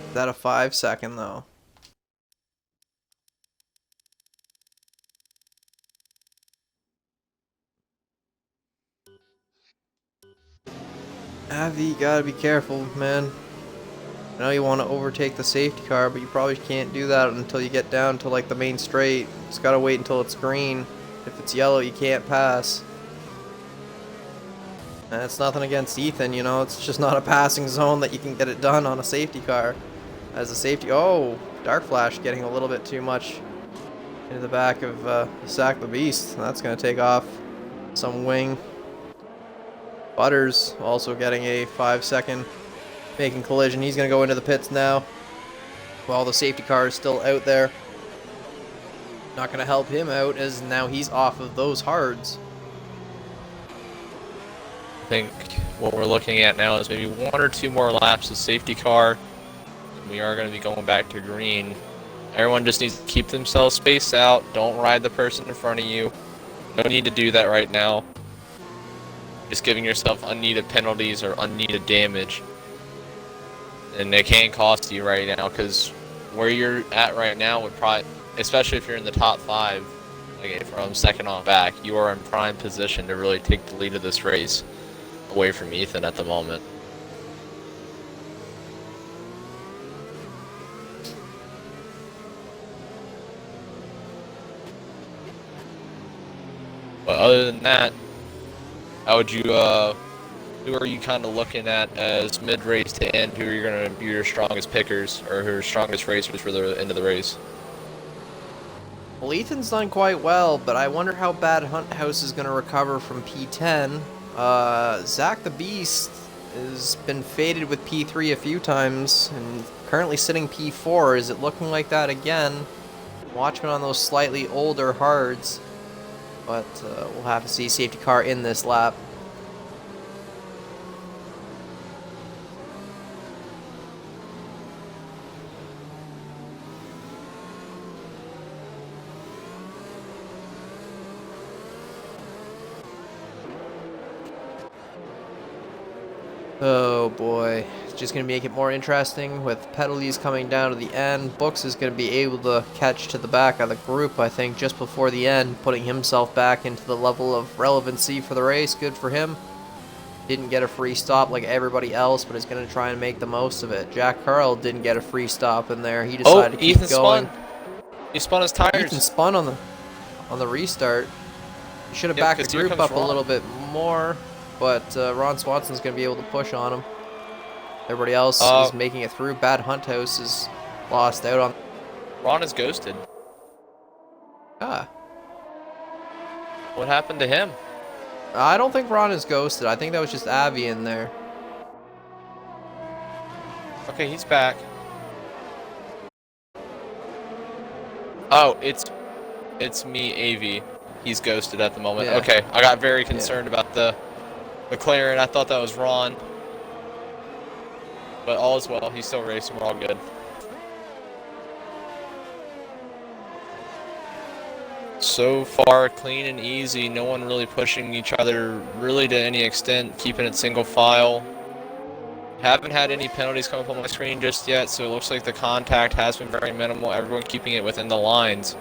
Is that a 5-second though? Avi, you gotta be careful, man. I know you want to overtake the safety car, but you probably can't do that until you get down to like the main straight. Just gotta wait until it's green. If it's yellow, you can't pass. And it's nothing against Ethan, you know, it's just not a passing zone that you can get it done on a safety car. As a safety, oh, Dark Flash getting a little bit too much into the back of Sack the Beast. That's going to take off some wing. Butters also getting a 5-second making collision. He's going to go into the pits now while the safety car is still out there. Not going to help him out as now he's off of those hards. think what we're looking at now is maybe 1 or 2 more laps of safety car. And we are going to be going back to green. Everyone just needs to keep themselves spaced out. Don't ride the person in front of you. No need to do that right now. Just giving yourself unneeded penalties or unneeded damage. And it can cost you right now, because where you're at right now would probably, especially if you're in the top 5, like from second on back, you are in prime position to really take the lead of this race away from Ethan at the moment. But other than that, how would you, who are you kind of looking at as mid-race to end? Who are you going to be your strongest pickers, or who are your strongest racers for the end of the race? Well, Ethan's done quite well, but I wonder how bad Hunt House is going to recover from P10. Zach the Beast has been faded with P3 a few times, and currently sitting P4. Is it looking like that again? Watchman on those slightly older hards, but we'll have to see. Safety car in this lap. Oh boy, it's just going to make it more interesting with penalties coming down to the end. Books is going to be able to catch to the back of the group, I think, just before the end, putting himself back into the level of relevancy for the race. Good for him. Didn't get a free stop like everybody else, but is going to try and make the most of it. Jack Carl didn't get a free stop in there. He decided to keep Ethan going. Spun. He spun his tires. Ethan spun on the restart. He should have backed the group up a little bit more. But Ron Swanson's going to be able to push on him. Everybody else is making it through. Bad Hunt House is lost out on. Ron is ghosted. Ah. What happened to him? I don't think Ron is ghosted. I think that was just Avi in there. Okay, he's back. Oh, it's me, Avi. He's ghosted at the moment. Yeah. Okay, I got very concerned about the McLaren. I thought that was Ron. But all is well. He's still racing. We're all good. So far, clean and easy. No one really pushing each other really to any extent. Keeping it single file. Haven't had any penalties come up on my screen just yet, so it looks like the contact has been very minimal. Everyone keeping it within the lines.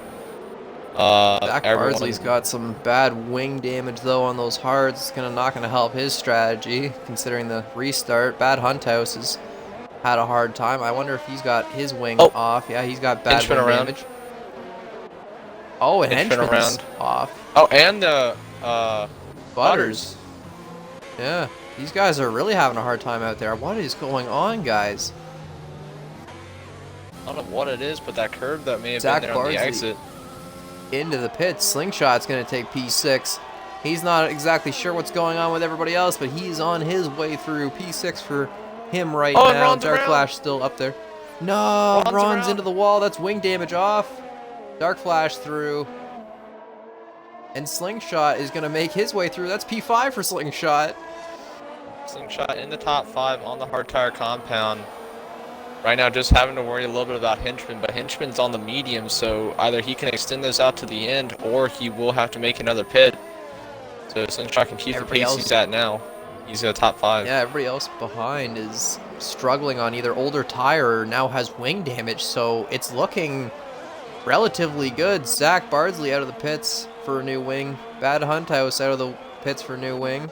Zach Bardsley's got some bad wing damage though on those hards. It's not gonna help his strategy considering the restart. Bad Hunt House has had a hard time. I wonder if he's got his wing off. Yeah, he's got bad wing damage. Oh, and Henchman's off. Oh, and Butters. Yeah, these guys are really having a hard time out there. What is going on, guys? I don't know what it is, but that curve that may have been there on the exit. Into the pits. Slingshot's going to take P6. He's not exactly sure what's going on with everybody else, but he's on his way through. P6 for him right now. Dark Flash still up there. No, Ron's into the wall. That's wing damage off. Dark Flash through. And Slingshot is going to make his way through. That's P5 for Slingshot. Slingshot in the top 5 on the hard tire compound. Right now, just having to worry a little bit about Henchman, but Henchman's on the medium, so either he can extend those out to the end, or he will have to make another pit. So Slingshot can keep the pace he's at now. He's in the top 5. Yeah, everybody else behind is struggling on either older tire or now has wing damage, so it's looking relatively good. Zach Bardsley out of the pits for a new wing. Bad Hunt House out of the pits for a new wing.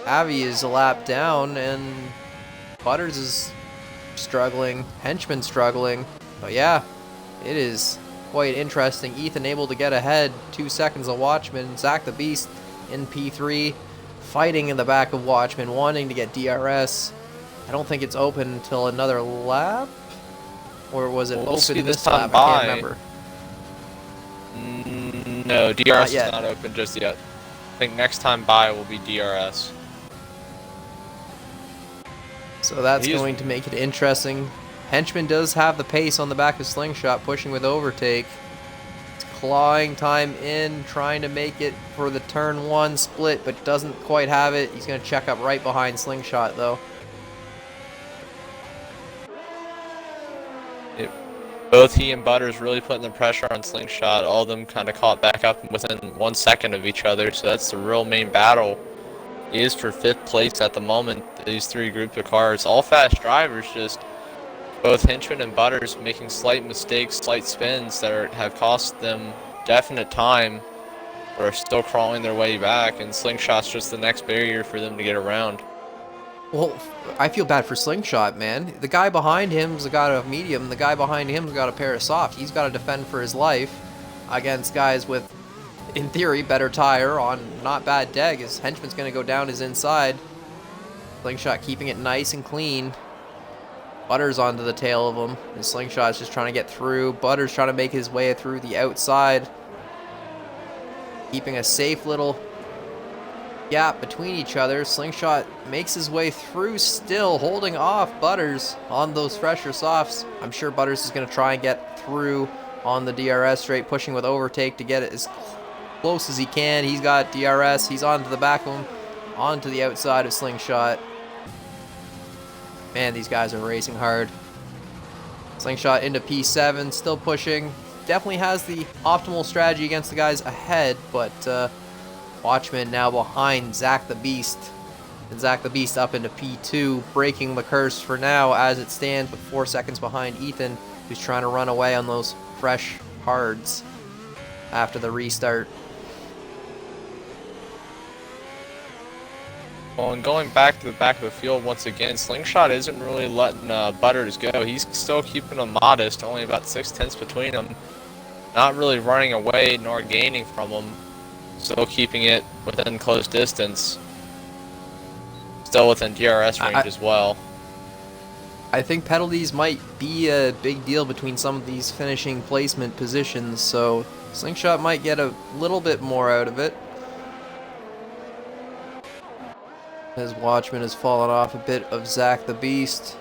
Avi is a lap down, and Butters is struggling. Henchman struggling. But yeah, it is quite interesting. Ethan able to get ahead. 2 seconds of Watchman. Zach the Beast in P3. Fighting in the back of Watchman. Wanting to get DRS. I don't think it's open until another lap. Or was it open this lap? I can't remember. No, DRS is not open just yet. I think next time by will be DRS. So that's going to make it interesting. Henchman does have the pace on the back of Slingshot, pushing with overtake. It's clawing time in, trying to make it for the turn 1 split, but doesn't quite have it. He's going to check up right behind Slingshot, though. Both he and Butters really putting the pressure on Slingshot. All of them kind of caught back up within 1 second of each other, so that's the real main battle. He is for 5th place at the moment, these 3 groups of cars. All fast drivers, just both Henchman and Butters making slight mistakes, slight spins that have cost them definite time, but are still crawling their way back, and Slingshot's just the next barrier for them to get around. Well, I feel bad for Slingshot, man. The guy behind him's got a medium. The guy behind him's got a pair of soft. He's got to defend for his life against guys with, in theory, better tire on not bad deck. His Henchman's going to go down his inside. Slingshot keeping it nice and clean. Butters onto the tail of him. And Slingshot's just trying to get through. Butters trying to make his way through the outside. Keeping a safe little gap between each other. Slingshot makes his way through, still holding off Butters on those fresher softs. I'm sure Butters is going to try and get through on the DRS straight, pushing with overtake to get it as close as he can. He's got DRS. He's onto the back of him, onto the outside of Slingshot. Man, these guys are racing hard. Slingshot into P7, still pushing. Definitely has the optimal strategy against the guys ahead, but Watchman now behind Zach the Beast. And Zach the Beast up into P2, breaking the curse for now as it stands, with 4 seconds behind Ethan, who's trying to run away on those fresh hards after the restart. Well, and going back to the back of the field once again, Slingshot isn't really letting Butters go. He's still keeping them modest, only about 6/10 between them. Not really running away nor gaining from them. Still keeping it within close distance. Still within DRS range as well. I think penalties might be a big deal between some of these finishing placement positions, so Slingshot might get a little bit more out of it. As Watchman has fallen off a bit of Zach the Beast.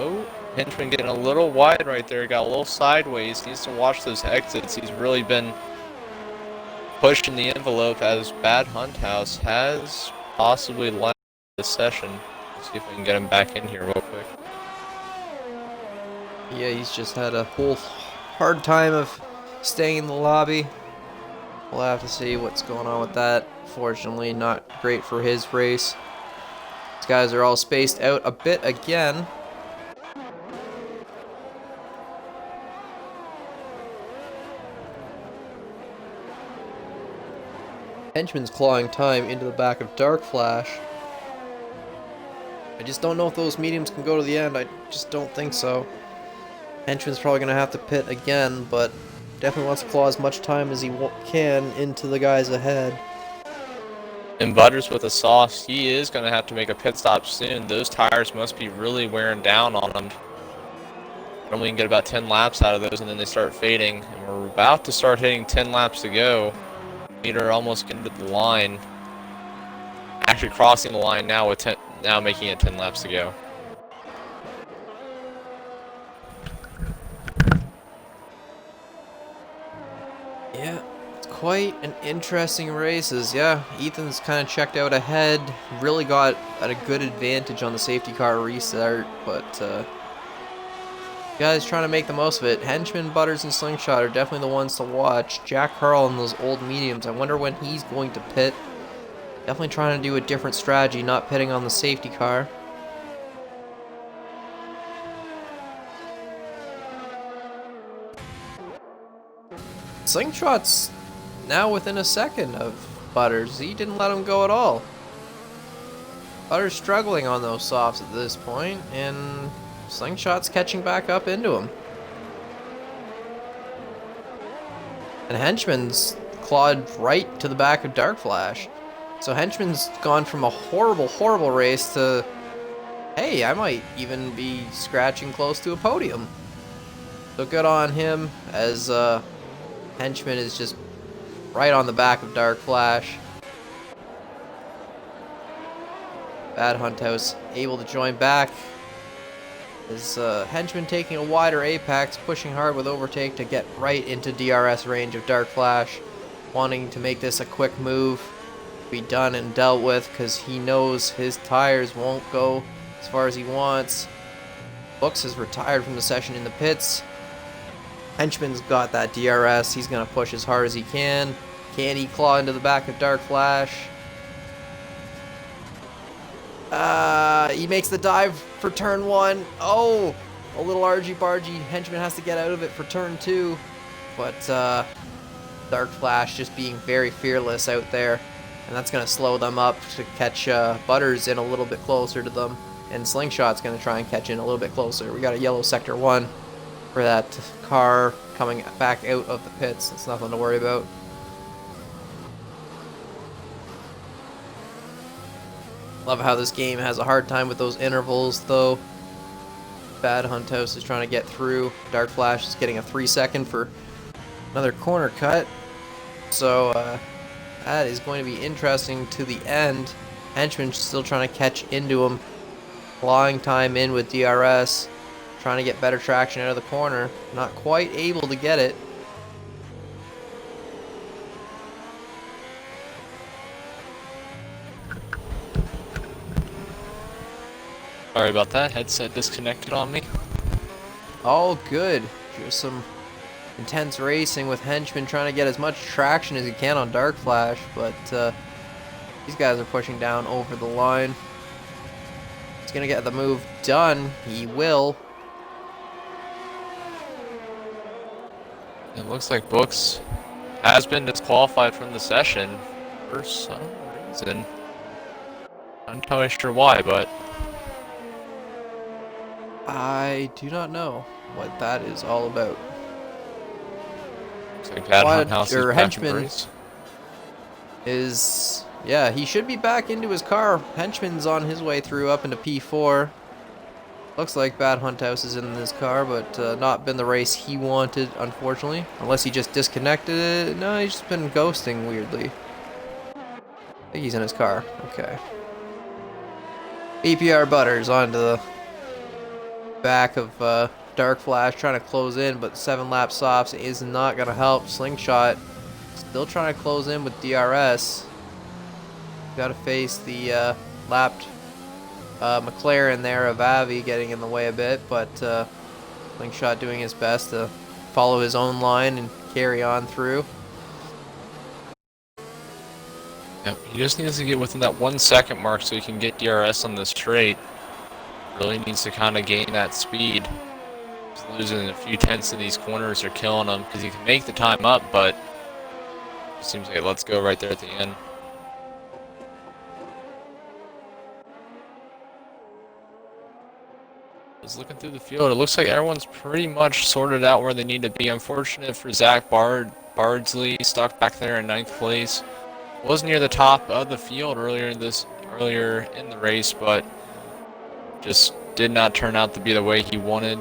Oh, Henchman getting a little wide right there, got a little sideways, needs to watch those exits. He's really been pushing the envelope, as Bad Hunt House has possibly left this session. Let's see if we can get him back in here real quick. Yeah, he's just had a whole hard time of staying in the lobby. We'll have to see what's going on with that. Fortunately, not great for his race. These guys are all spaced out a bit again. Henchman's clawing time into the back of Dark Flash. I just don't know if those mediums can go to the end. I just don't think so. Henchman's probably going to have to pit again, but definitely wants to claw as much time as he can into the guys ahead. And Butters with a sauce, he is going to have to make a pit stop soon. Those tires must be really wearing down on him. Normally you can get about 10 laps out of those, and then they start fading. And we're about to start hitting 10 laps to go. Meter almost getting to the line. Actually crossing the line now with now making it 10 laps to go. Yeah, it's quite an interesting races. Yeah, Ethan's kind of checked out ahead. Really got at a good advantage on the safety car restart, but guys trying to make the most of it. Henchman, Butters, and Slingshot are definitely the ones to watch. Jack Carl and those old mediums, I wonder when he's going to pit. Definitely trying to do a different strategy, not pitting on the safety car. Slingshot's now within a second of Butters. He didn't let him go at all. Butters struggling on those softs at this point, and Slingshot's catching back up into him. And Henchman's clawed right to the back of Dark Flash. So Henchman's gone from a horrible, horrible race to, hey, I might even be scratching close to a podium. So good on him, as Henchman is just right on the back of Dark Flash. Bad Hunt House able to join back. His henchman taking a wider apex, pushing hard with overtake to get right into DRS range of Dark Flash, wanting to make this a quick move, be done and dealt with, because he knows his tires won't go as far as he wants. Books is retired from the session in the pits. Henchman's got that DRS. He's going to push as hard as he can. Can he claw into the back of Dark Flash? He makes the dive for turn 1. Oh, a little argy-bargy. Henchman has to get out of it for turn 2. But Dark Flash just being very fearless out there. And that's going to slow them up to catch Butters in a little bit closer to them. And Slingshot's going to try and catch in a little bit closer. We got a yellow sector 1 for that car coming back out of the pits. It's nothing to worry about. Love how this game has a hard time with those intervals, though. Bad Hunt House is trying to get through. Dark Flash is getting a 3-second for another corner cut. So that is going to be interesting to the end. Henchman's still trying to catch into him. Clawing time in with DRS. Trying to get better traction out of the corner. Not quite able to get it. Sorry about that. Headset disconnected on me. All good. Just some intense racing with Henchman trying to get as much traction as he can on Dark Flash, but these guys are pushing down over the line. He's going to get the move done. He will. It looks like Books has been disqualified from the session for some reason. I'm not entirely sure why, but I do not know what that is all about. looks like Bad Hunt House is back in Henchman race. is, yeah, he should be back into his car. Henchman's on his way through up into P4. Looks like Bad Hunt House is in this car, but not been the race he wanted, unfortunately. Unless he just disconnected it. No, he's just been ghosting weirdly. I think he's in his car. Okay. EPR Butters onto the back of Dark Flash, trying to close in, but 7-lap softs is not going to help. Slingshot still trying to close in with DRS. Got to face the lapped McLaren there of Avi getting in the way a bit, but Slingshot doing his best to follow his own line and carry on through. Yep, he just needs to get within that 1 second mark so he can get DRS on the straight. Really needs to kind of gain that speed. He's losing a few tenths in these corners are killing him because he can make the time up, but it seems like let's go right there at the end. Just looking through the field, it looks like everyone's pretty much sorted out where they need to be. Unfortunate for Zach Bardsley, stuck back there in 9th place. Was near the top of the field earlier in the race, but just did not turn out to be the way he wanted.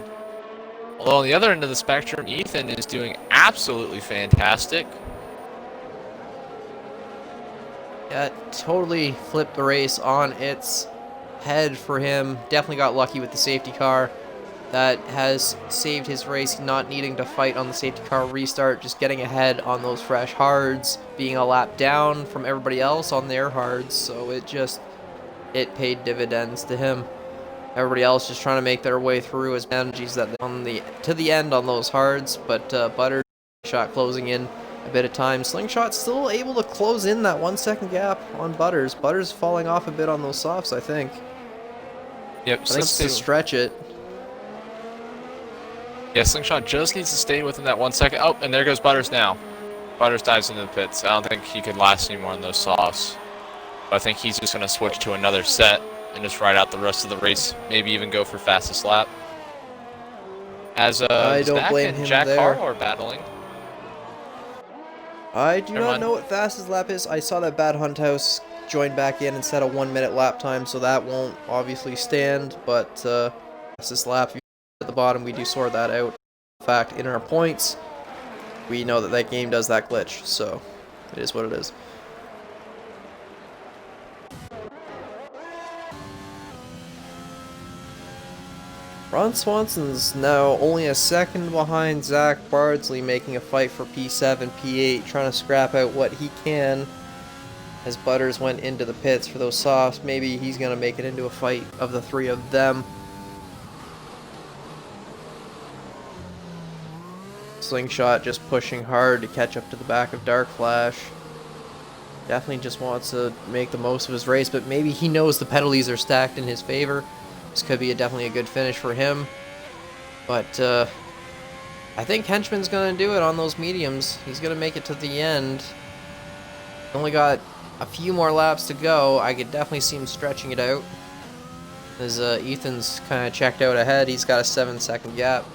Although on the other end of the spectrum, Ethan is doing absolutely fantastic. Yeah, totally flipped the race on its head for him. Definitely got lucky with the safety car. That has saved his race, not needing to fight on the safety car restart, just getting ahead on those fresh hards, being a lap down from everybody else on their hards, so it paid dividends to him. Everybody else just trying to make their way through as energies that to the end on those hards, but Butter shot closing in a bit of time. Slingshot still able to close in that 1 second gap on Butters. Butters falling off a bit on those softs, I think. Yep, I think to stretch it. Yeah, Slingshot just needs to stay within that 1 second. Oh, and there goes Butters now. Butters dives into the pits. I don't think he could last anymore on those softs. But I think he's just going to switch to another set and just ride out the rest of the race. Maybe even go for fastest lap. As I don't Zach blame and him Jack there. Carl are battling. I do not know what fastest lap is. I saw that Bad Hunt House join back in and set a 1 minute lap time, so that won't obviously stand, but fastest lap at the bottom, we do sort that out. In fact, in our points, we know that that game does that glitch, so it is what it is. Ron Swanson's now only a second behind Zach Bardsley, making a fight for P7, P8, trying to scrap out what he can. As Butters went into the pits for those softs, maybe he's going to make it into a fight of the three of them. Slingshot just pushing hard to catch up to the back of Dark Flash. Definitely just wants to make the most of his race, but maybe he knows the penalties are stacked in his favor. This could be definitely a good finish for him. But I think Henchman's going to do it on those mediums. He's going to make it to the end. Only got a few more laps to go. I could definitely see him stretching it out. As Ethan's kind of checked out ahead, he's got a 7-second gap,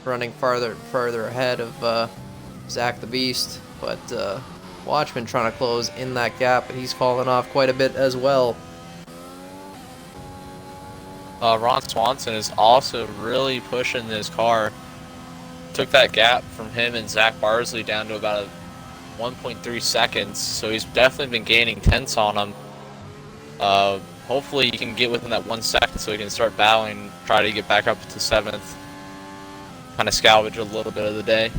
running farther and farther ahead of Zach the Beast. But Watchman trying to close in that gap, but he's fallen off quite a bit as well. Ron Swanson is also really pushing this car. Took that gap from him and Zach Bardsley down to about 1.3 seconds, so he's definitely been gaining tenths on him. Hopefully he can get within that 1 second so he can start battling, try to get back up to 7th. Kind of salvage a little bit of the day.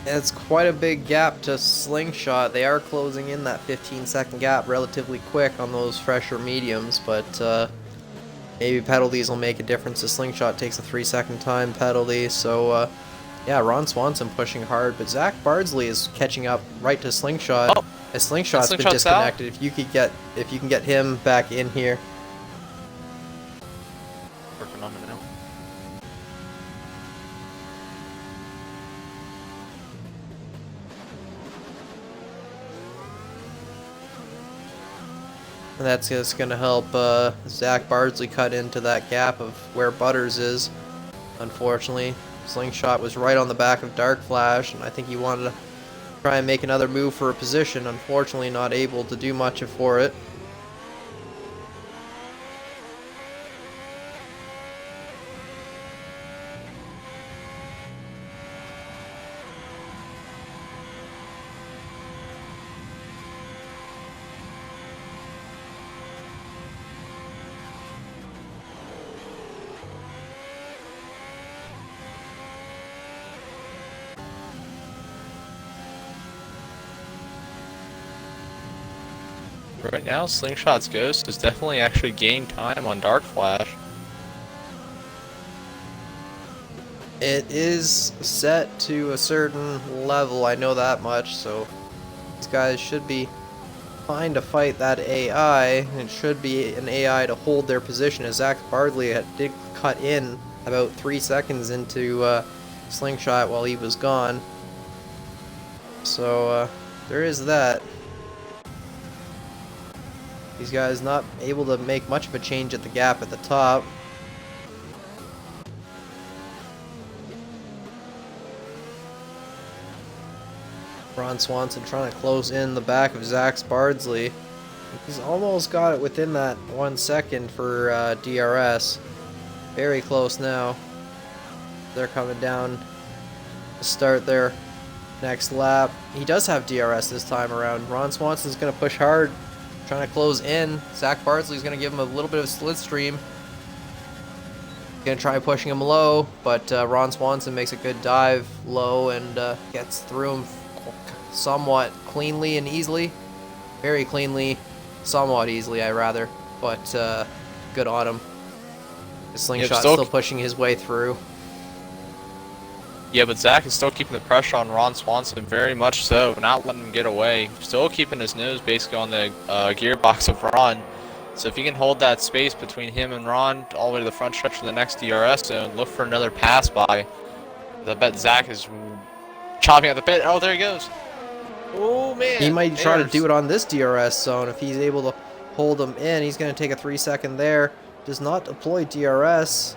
It's quite a big gap to Slingshot. They are closing in that 15-second gap relatively quick on those fresher mediums, but maybe penalties will make a difference. The Slingshot takes a 3-second time penalty, so yeah, Ron Swanson pushing hard, but Zach Bardsley is catching up right to Slingshot. Oh, as Slingshot's been disconnected. If you can get him back in here. Working on it now. And that's just going to help Zach Bardsley cut into that gap of where Butters is. Unfortunately, Slingshot was right on the back of Dark Flash, and I think he wanted to try and make another move for a position. Unfortunately, not able to do much for it. Right now, Slingshot's Ghost has definitely actually gained time on Dark Flash. It is set to a certain level, I know that much, so these guys should be fine to fight that AI. It should be an AI to hold their position, as Zach Bardsley did cut in about 3 seconds into Slingshot while he was gone. So there is that. These guys not able to make much of a change at the gap at the top. Ron Swanson trying to close in the back of Zach Bardsley. He's almost got it within that 1 second for DRS. Very close now. They're coming down to start their next lap. He does have DRS this time around. Ron Swanson's going to push hard, trying to close in. Zach Bardsley's going to give him a little bit of a slipstream. Going to try pushing him low, but Ron Swanson makes a good dive low and gets through him somewhat cleanly and easily. Very cleanly, somewhat easily, I rather, but good on him. The Slingshot's still pushing his way through. Yeah, but Zach is still keeping the pressure on Ron Swanson, very much so, not letting him get away. Still keeping his nose basically on the gearbox of Ron. So if he can hold that space between him and Ron all the way to the front stretch of the next DRS zone, look for another pass by. I bet Zach is chopping at the pit. Oh, there he goes. Oh, man. He might try to do it on this DRS zone. If he's able to hold him in, he's going to take a 3 second there. Does not deploy DRS.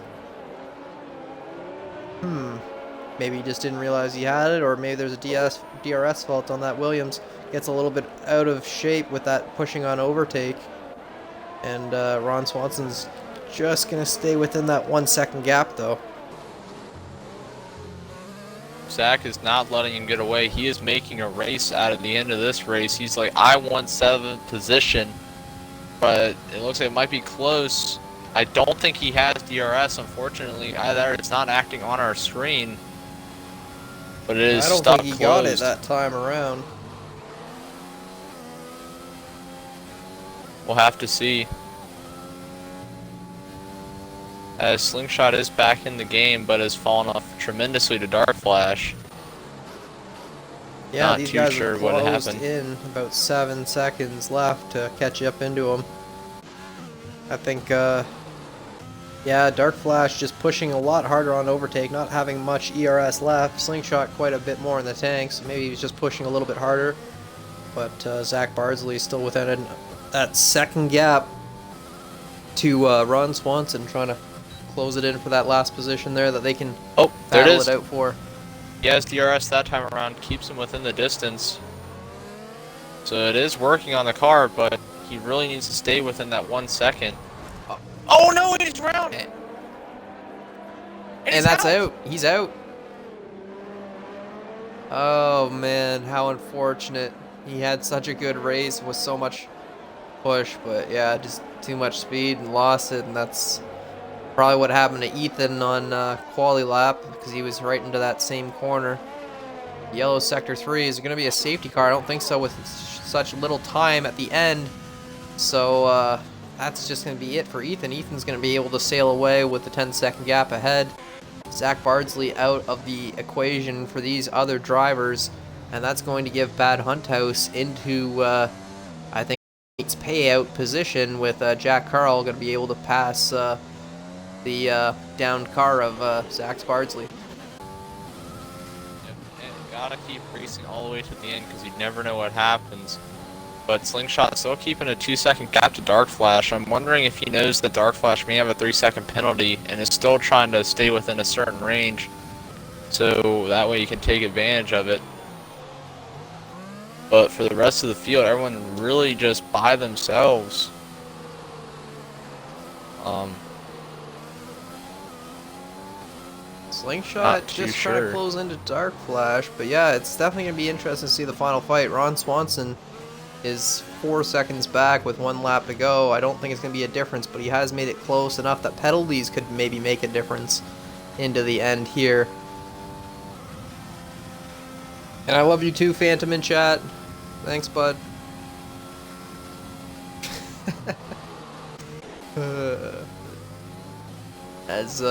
Maybe he just didn't realize he had it, or maybe there's a DRS fault on that. Williams gets a little bit out of shape with that pushing on overtake. And Ron Swanson's just going to stay within that 1 second gap, though. Zach is not letting him get away. He is making a race out of the end of this race. He's like, I want 7th position, but it looks like it might be close. I don't think he has DRS, unfortunately. Either it's not acting on our screen, but it is I don't stuck think he got it closed. that time around. We'll have to see. As Slingshot is back in the game, but has fallen off tremendously to Dark Flash. Yeah, Not these too guys sure have what closed happened. in about 7 seconds left to catch up into him. I think, yeah, Dark Flash just pushing a lot harder on overtake, not having much ERS left. Slingshot quite a bit more in the tank, so maybe he's just pushing a little bit harder. But Zach Bardsley is still within that second gap to Ron Swanson, trying to close it in for that last position there that they can Oh, there it battle is. it out for. He has DRS that time around, keeps him within the distance. So it is working on the car, but he really needs to stay within that 1 second. Oh no, he's around it! And that's out. He's out. Oh man, how unfortunate. He had such a good race with so much push, but yeah, just too much speed and lost it, and that's probably what happened to Ethan on quali lap, because he was right into that same corner. Yellow sector 3 is going to be a safety car. I don't think so with such little time at the end. So that's just going to be it for Ethan. Ethan's going to be able to sail away with the 10-second gap ahead. Zach Bardsley out of the equation for these other drivers, and that's going to give Bad Hunt House into, I think, its payout position, with Jack Carl going to be able to pass the downed car of Zach Bardsley. And gotta keep racing all the way to the end, because you never know what happens. But Slingshot still keeping a 2-second gap to Dark Flash. I'm wondering if he knows that Dark Flash may have a 3-second penalty and is still trying to stay within a certain range, so that way he can take advantage of it. But for the rest of the field, everyone really just by themselves. Slingshot just trying to close into Dark Flash, but yeah, it's definitely going to be interesting to see the final fight. Ron Swanson is 4 seconds back with 1 lap to go. I don't think it's going to be a difference, but he has made it close enough that penalties could maybe make a difference into the end here. And I love you too, Phantom in chat. Thanks, bud. As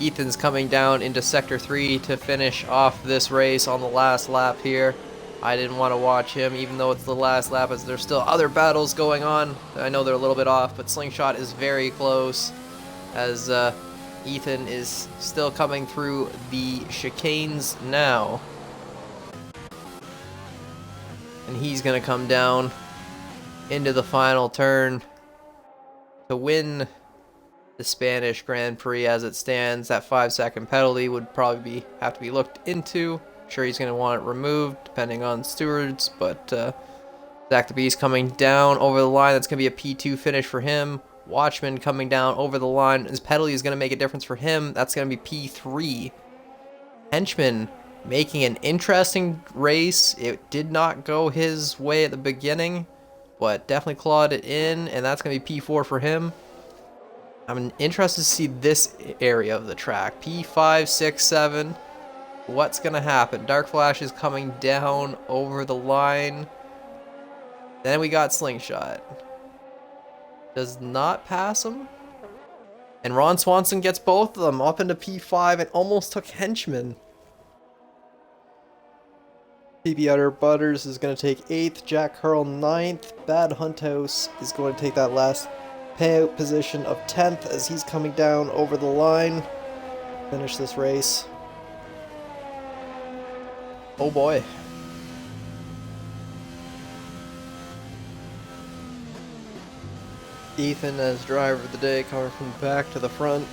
Ethan's coming down into Sector 3 to finish off this race on the last lap here. I didn't want to watch him, even though it's the last lap, as there's still other battles going on. I know they're a little bit off, but Slingshot is very close, as Ethan is still coming through the chicanes now. And he's going to come down into the final turn to win the Spanish Grand Prix as it stands. That 5-second penalty would probably have to be looked into. I'm sure he's going to want it removed, depending on stewards, but Zach the Beast coming down over the line. That's going to be a P2 finish for him. Watchman coming down over the line. His penalty is going to make a difference for him. That's going to be P3. Henchman making an interesting race. It did not go his way at the beginning, but definitely clawed it in, and that's going to be P4 for him. I'm interested to see this area of the track. P5, 6, 7. What's going to happen? Dark Flash is coming down over the line. Then we got Slingshot. Does not pass him. And Ron Swanson gets both of them up into P5 and almost took Henchman. PB Utter Butters is going to take 8th. Jack Hurl 9th. Bad Hunt House is going to take that last payout position of 10th as he's coming down over the line. Finish this race. Oh boy. Ethan as driver of the day, coming from the back to the front.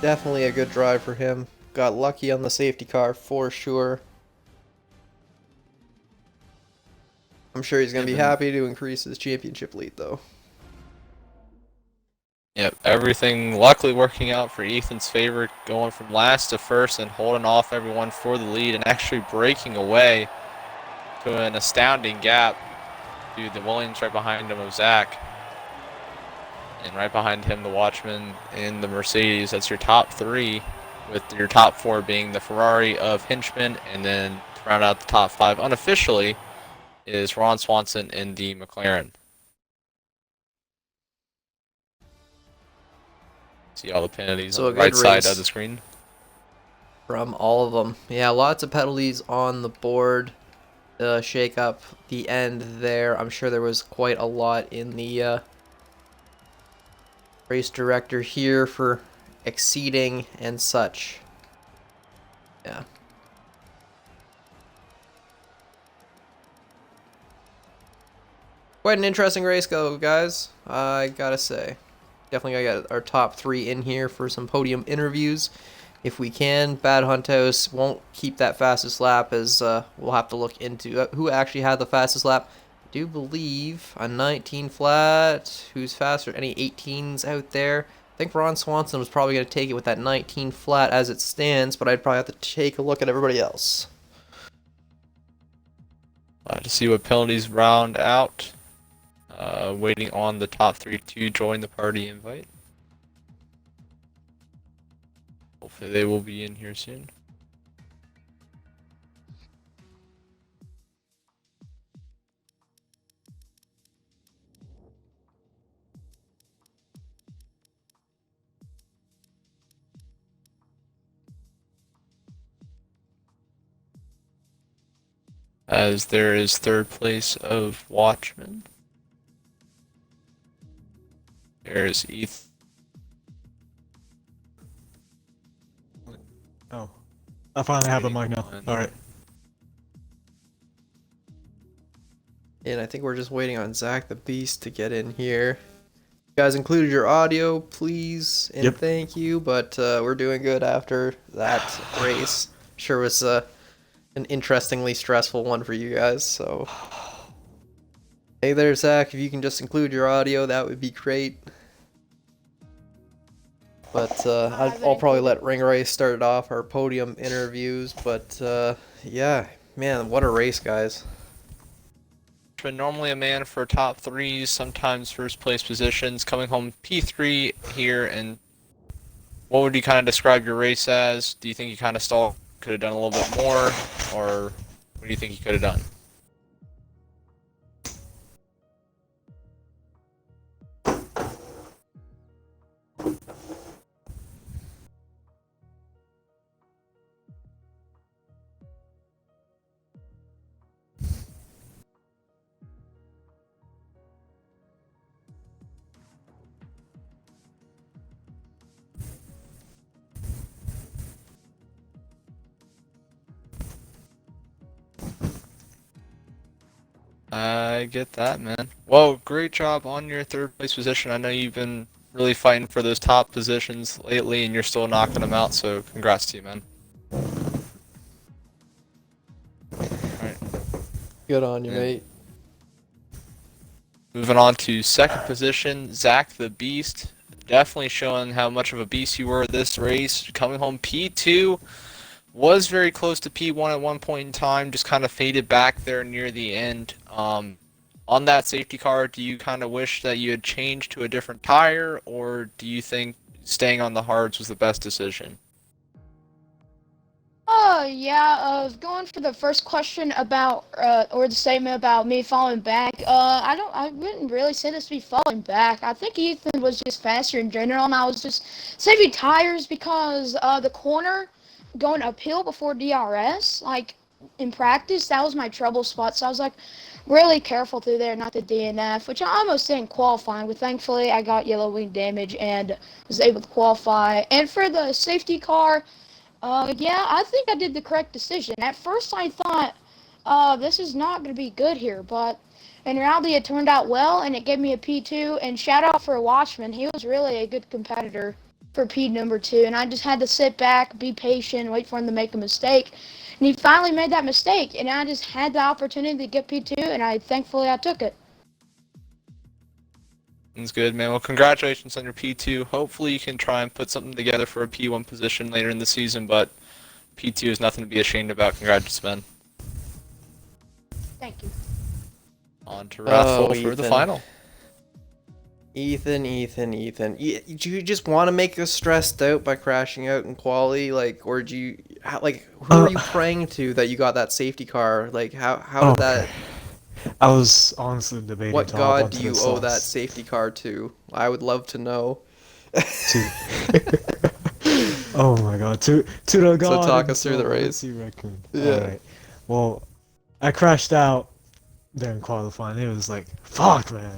Definitely a good drive for him. Got lucky on the safety car for sure. I'm sure he's going to be happy to increase his championship lead though. Yep, everything luckily working out for Ethan's favor, going from last to first and holding off everyone for the lead and actually breaking away to an astounding gap to the Williams right behind him of Zach. And right behind him, the Watchman in the Mercedes. That's your top three, with your top four being the Ferrari of Hinchman, and then to round out the top five unofficially is Ron Swanson in the McLaren. See all the penalties So on a the right good side of race the screen. from all of them. Yeah, lots of penalties on the board to shake up the end there. I'm sure there was quite a lot in the race director here for exceeding and such. Yeah. Quite an interesting race, guys. I gotta say. Definitely got our top three in here for some podium interviews. If we can, Bad Hunt House won't keep that fastest lap, as we'll have to look into who actually had the fastest lap. I do believe a 19 flat. Who's faster? Any 18s out there? I think Ron Swanson was probably going to take it with that 19 flat as it stands, but I'd probably have to take a look at everybody else. To see what penalties round out. Waiting on the top three to join the party invite. Hopefully they will be in here soon. As there is third place of Watchman. There's ETH. Oh, I finally have the mic now. All right. And I think we're just waiting on Zach the Beast to get in here. You guys included your audio, please, and Yep. thank you, but we're doing good after that race. Sure was an interestingly stressful one for you guys, so. Hey there, Zach, if you can just include your audio, that would be great. But I'll probably let Ring Race start off our podium interviews, but yeah, man, what a race, guys. Been normally a man for top threes, sometimes first place positions, coming home P3 here. And what would you kind of describe your race as? Do you think you kind of stalled, could have done a little bit more, or what do you think you could have done? I get that, man. Well, great job on your third place position. I know you've been really fighting for those top positions lately, and you're still knocking them out, so congrats to you, man. Alright. Good on you, Yeah. mate. Moving on to second position, Zach the Beast. Definitely showing how much of a beast you were this race. Coming home P2. Was very close to P1 at one point in time, just kind of faded back there near the end. On that safety car, do you kind of wish that you had changed to a different tire, or do you think staying on the hards was the best decision? Yeah, I was going for the first question about, or the statement about me falling back. I wouldn't really say this to be falling back. I think Ethan was just faster in general, and I was just saving tires because, the corner going uphill before DRS, like, in practice, that was my trouble spot, so I was, like, really careful through there, not the DNF, which I almost didn't qualify, but thankfully I got yellow wing damage and was able to qualify. And for the safety car, yeah, I think I did the correct decision. At first I thought, this is not going to be good here, but in reality it turned out well, and it gave me a P2, and shout out for Watchman. He was really a good competitor for P number 2, and I just had to sit back, be patient, wait for him to make a mistake, and he finally made that mistake, and I just had the opportunity to get P2, and thankfully I took it. That's good, man. Well, congratulations on your P2. Hopefully you can try and put something together for a P1 position later in the season, but P2 is nothing to be ashamed about. Congrats, man. Thank you. On to Raffle for the Ethan. final. Ethan. Do you just want to make us stressed out by crashing out in quali, like, or do you, who are you Uh, praying to that you got that safety car? Like, how did okay. that? I was honestly debating What to hop god do onto the you owe that sauce safety car to? I would love to know. to. Oh my god, to the So god talk us through the himself. Let's race. see record. Yeah. Alright. Well, I crashed out during qualifying. It was like, fuck, man.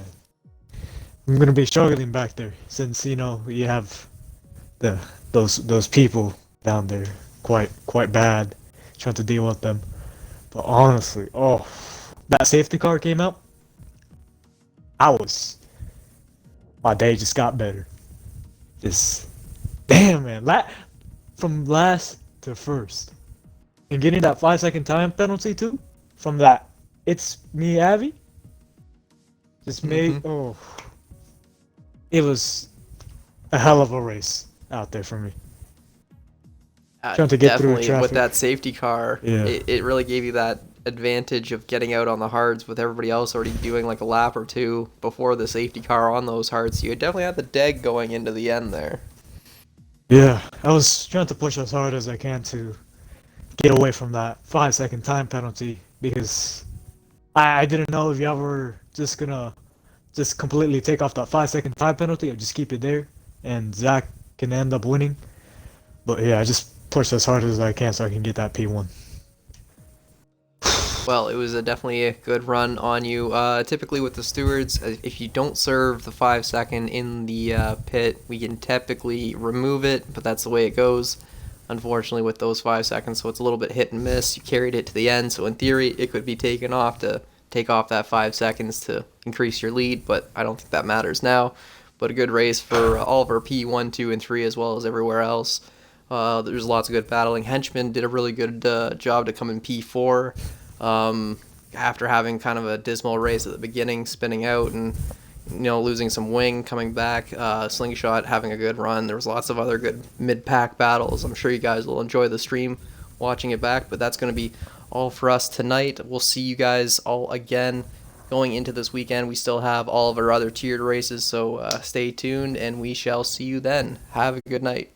I'm gonna be struggling back there since you have the those people down there quite bad, trying to deal with them. But honestly, oh, that safety car came out. I was my day just got better. Just damn, man. From last to first, and getting that 5 second time penalty too. From that, it's me, Abby. Just Mm-hmm. made it was a hell of a race out there for me. Trying to get through Definitely, and with traffic. that safety car, Yeah. it really gave you that advantage of getting out on the hards with everybody else already doing like a lap or two before the safety car on those hards. So you definitely had the deg going into the end there. Yeah, I was trying to push as hard as I can to get away from that 5 second time penalty because I didn't know if y'all were just gonna just completely take off that 5 second time penalty or just keep it there and Zach can end up winning. But yeah, I just pushed as hard as I can so I can get that P1. Well, it was definitely a good run on you. Typically with the stewards, if you don't serve the 5 second in the pit, we can typically remove it, but that's the way it goes. Unfortunately, with those 5 seconds, so it's a little bit hit and miss. You carried it to the end, so in theory, it could be taken off to take off that 5 seconds to increase your lead, but I don't think that matters now. But a good race for all of our P1, 2, and 3, as well as everywhere else. There's lots of good battling. Henchman did a really good job to come in P4 after having kind of a dismal race at the beginning, spinning out and losing some wing, coming back. Slingshot having a good run. There was lots of other good mid-pack battles. I'm sure you guys will enjoy the stream watching it back, but that's going to be all for us tonight. We'll see you guys all again going into this weekend. We still have all of our other tiered races, so stay tuned, and we shall see you then. Have a good night.